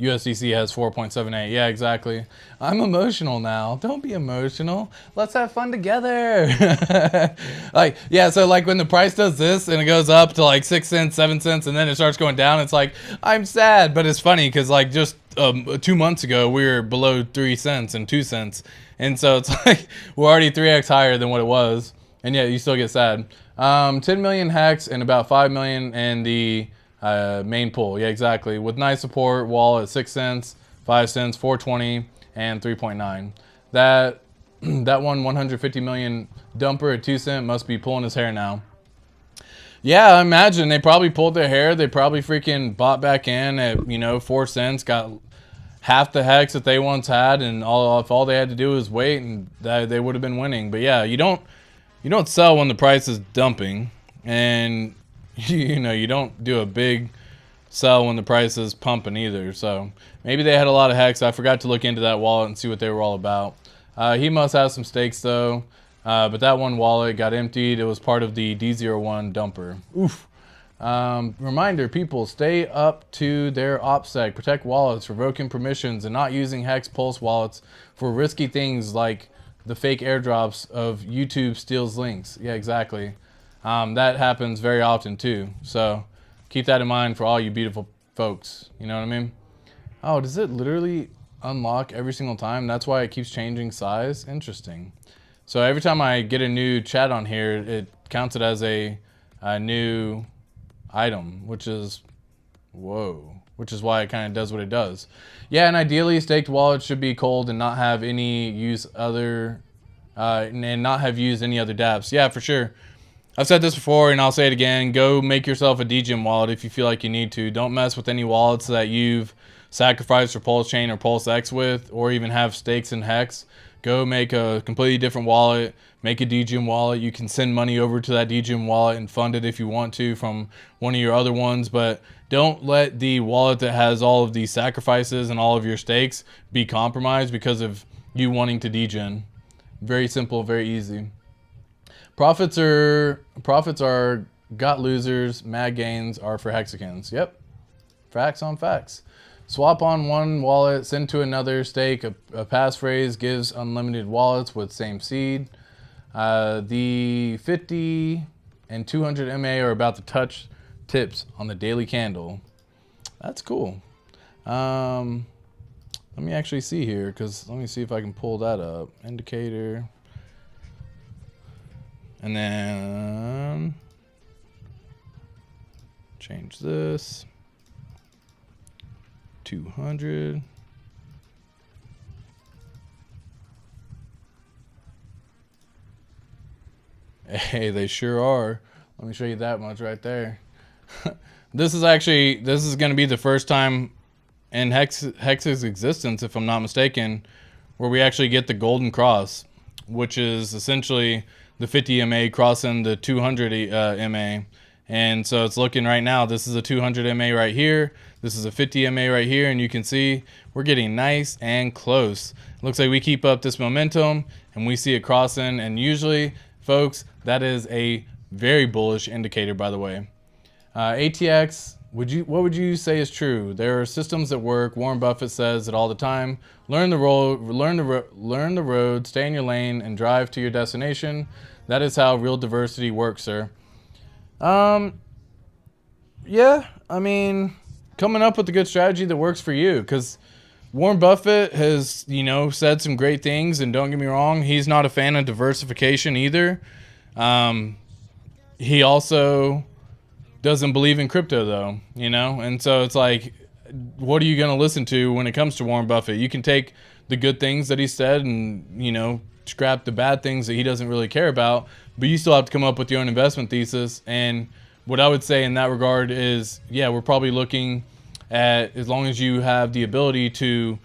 USDC has 4.78. Yeah, exactly. I'm emotional now. Don't be emotional. Let's have fun together. Like, yeah, so like when the price does this and it goes up to like 6 cents, 7 cents, and then it starts going down, it's like, I'm sad. But it's funny because like just 2 months ago, we were below 3 cents and 2 cents. And so it's like we're already 3x higher than what it was. And yet you still get sad. 10 million hex and about 5 million in the main pool. Yeah, exactly. With nice support wall at 6 cents, 5 cents, 420, and 3.9. That 150 million dumper at 2 cents must be pulling his hair now. Yeah, I imagine they probably pulled their hair. They probably freaking bought back in at 4 cents, got half the hex that they once had, and if all they had to do was wait, and they would have been winning. But yeah, you don't sell when the price is dumping, and you don't do a big sell when the price is pumping either. So maybe they had a lot of hex. I forgot to look into that wallet and see what they were all about. He must have some stakes though, but that one wallet got emptied. It was part of the D01 dumper. Oof. Reminder, people, stay up to their OPSEC. Protect wallets, revoking permissions, and not using Hex Pulse wallets for risky things like the fake airdrops of YouTube steals links. Yeah, exactly. That happens very often too. So keep that in mind for all you beautiful folks. You know what I mean? Oh, does it literally unlock every single time? That's why it keeps changing size? Interesting. So every time I get a new chat on here, it counts it as a new item, which is why it kind of does what it does. Yeah, and ideally staked wallets should be cold and not have any use other and not have used any other dApps. Yeah, for sure. I've said this before and I'll say it again. Go make yourself a DGEM wallet if you feel like you need to. Don't mess with any wallets that you've sacrificed for PulseChain or PulseX with, or even have stakes in Hex. Go make a completely different wallet. Make a DGEM wallet. You can send money over to that DGEM wallet and fund it if you want to from one of your other ones, but don't let the wallet that has all of these sacrifices and all of your stakes be compromised because of you wanting to DGEM. Very simple, very easy. Profits are got losers, mad gains are for hexagons. Yep, facts on facts. Swap on one wallet, send to another, stake. A passphrase gives unlimited wallets with same seed. The 50 and 200 MA are about to touch tips on the daily candle. That's cool. Let me actually see here, because let me see if I can pull that up. Indicator. And then change this. 200. Hey, they sure are. Let me show you that much right there. This is going to be the first time in Hex's existence, if I'm not mistaken, where we actually get the golden cross, which is essentially the 50 MA crossing the 200 MA. And so it's looking right now, this is a 200 MA right here. This is a 50 MA right here. And you can see we're getting nice and close. It looks like we keep up this momentum and we see it crossing. And usually, folks, that is a very bullish indicator, by the way. ATX, what would you say is true? There are systems that work. Warren Buffett says it all the time. Learn the road, stay in your lane, and drive to your destination. That is how real diversity works, sir. Yeah, I mean, coming up with a good strategy that works for you, because Warren Buffett has, said some great things, and don't get me wrong, he's not a fan of diversification either. He also doesn't believe in crypto though, and so it's like, what are you going to listen to when it comes to Warren Buffett? You can take the good things that he said and, scrap the bad things that he doesn't really care about, but you still have to come up with your own investment thesis. And what I would say in that regard is, yeah, we're probably looking at, as long as you have the ability to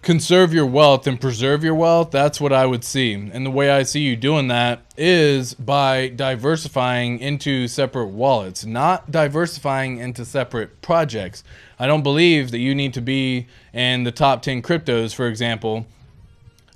conserve your wealth and preserve your wealth, that's what I would see. And the way I see you doing that is by diversifying into separate wallets, not diversifying into separate projects. I don't believe that you need to be in the top 10 cryptos, for example.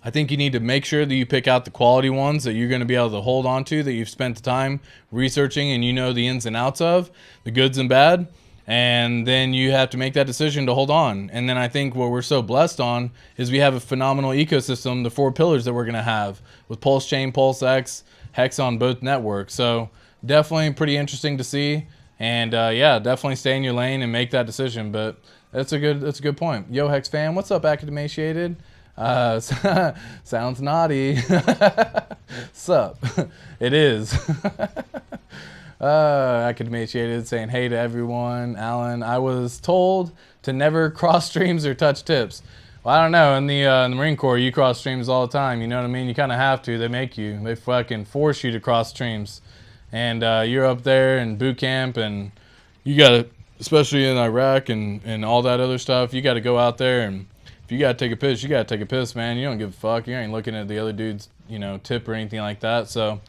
I think you need to make sure that you pick out the quality ones that you're going to be able to hold on to, that you've spent the time researching and you know the ins and outs of, the goods and bad. And then you have to make that decision to hold on. And then I think what we're so blessed on is we have a phenomenal ecosystem, the 4 pillars that we're going to have with PulseChain, PulseX, HEX on both networks. So definitely pretty interesting to see. And yeah, definitely stay in your lane and make that decision. But that's a good point. Yo, HEX fam, what's up, Academaciated? Sounds naughty. Sup? It is. Academaciated saying hey to everyone. Alan, I was told to never cross streams or touch tips. Well, I don't know. In the Marine Corps, you cross streams all the time. You know what I mean? You kind of have to. They make you. They fucking force you to cross streams. And you're up there in boot camp, and you got to, especially in Iraq and all that other stuff, you got to go out there, and if you got to take a piss, you got to take a piss, man. You don't give a fuck. You ain't looking at the other dude's, you know, tip or anything like that. So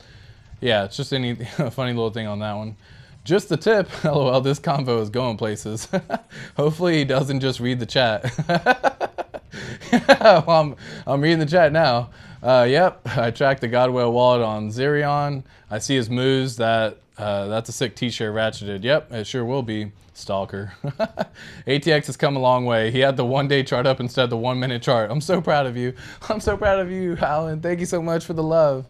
yeah, it's just a funny little thing on that one. Just the tip. LOL, this convo is going places. Hopefully he doesn't just read the chat. Well, I'm reading the chat now. Yep, I tracked the Godwell wallet on Zerion. I see his moves. That's a sick t-shirt ratcheted. Yep, it sure will be. Stalker. ATX has come a long way. He had the 1-day chart up instead of the 1-minute chart. I'm so proud of you. I'm so proud of you, Alan. Thank you so much for the love.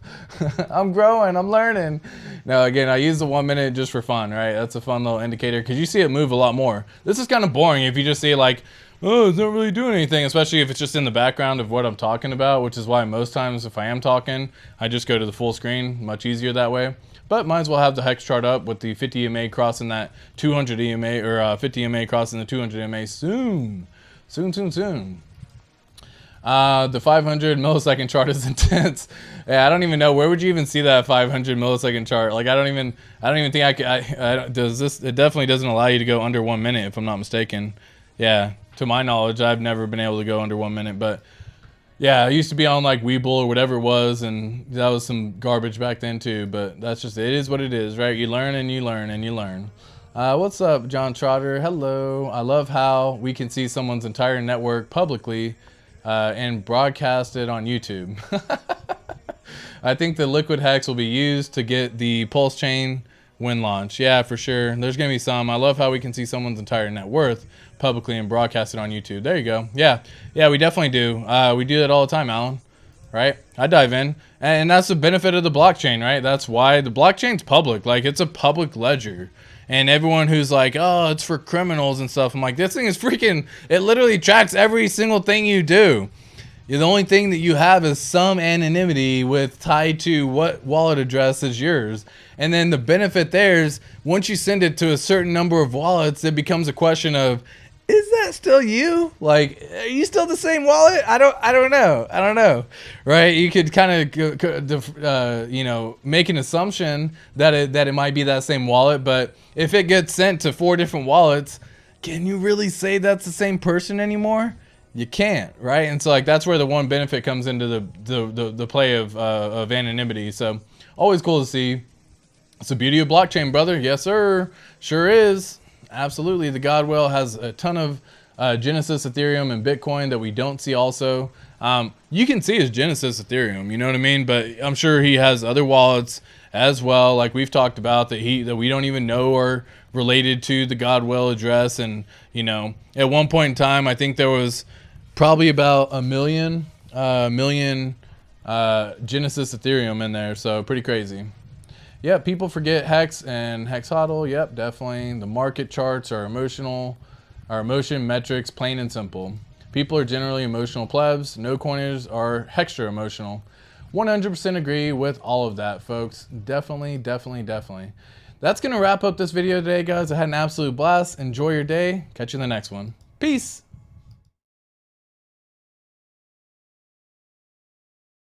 I'm growing. I'm learning. Now, again, I use the 1 minute just for fun, right? That's a fun little indicator because you see it move a lot more. This is kind of boring if you just see it like, oh, it's not really doing anything, especially if it's just in the background of what I'm talking about, which is why most times if I am talking, I just go to the full screen. Much easier that way. But might as well have the HEX chart up with the 50 EMA crossing that 200 EMA, or 50 EMA crossing the 200 EMA soon. Soon. The 500 millisecond chart is intense. Yeah, I don't even know. Where would you even see that 500 millisecond chart? Like, I don't even think I could. It definitely doesn't allow you to go under 1 minute, if I'm not mistaken. Yeah, to my knowledge, I've never been able to go under 1 minute, but yeah, I used to be on like Webull or whatever it was, and that was some garbage back then too, but that's just, it is what it is, right? You learn and you learn and you learn. What's up, John Trotter? Hello. I love how we can see someone's entire network publicly and broadcast it on YouTube. I think the liquid HEX will be used to get the PulseChain when launched. Yeah, for sure. There's going to be some. I love how we can see someone's entire net worth publicly and broadcast it on YouTube. There you go. Yeah, we definitely do. We do that all the time, Alan. Right? I dive in. And that's the benefit of the blockchain, right? That's why the blockchain's public. Like, it's a public ledger. And everyone who's like, oh, it's for criminals and stuff. I'm like, this thing is freaking, it literally tracks every single thing you do. The only thing that you have is some anonymity with tied to what wallet address is yours. And then the benefit there is once you send it to a certain number of wallets, it becomes a question of, is that still you? Like, are you still the same wallet? I don't know. Right? You could kind of, you know, make an assumption that it might be that same wallet. But if it gets sent to 4 different wallets, can you really say that's the same person anymore? You can't, right? And so like that's where the one benefit comes into the play of anonymity. So always cool to see. It's the beauty of blockchain, brother. Yes, sir. Sure is. Absolutely. The Godwell has a ton of Genesis Ethereum and Bitcoin that we don't see also. You can see his Genesis Ethereum, you know what I mean? But I'm sure he has other wallets as well, like we've talked about, that we don't even know are related to the Godwell address. And, you know, at one point in time, I think there was probably about a million Genesis Ethereum in there. So pretty crazy. Yeah, people forget HEX and HEX HODL. Yep, definitely. The market charts are emotion metrics, plain and simple. People are generally emotional plebs. No coiners are hextra emotional. 100% agree with all of that, folks. Definitely. That's going to wrap up this video today, guys. I had an absolute blast. Enjoy your day. Catch you in the next one. Peace.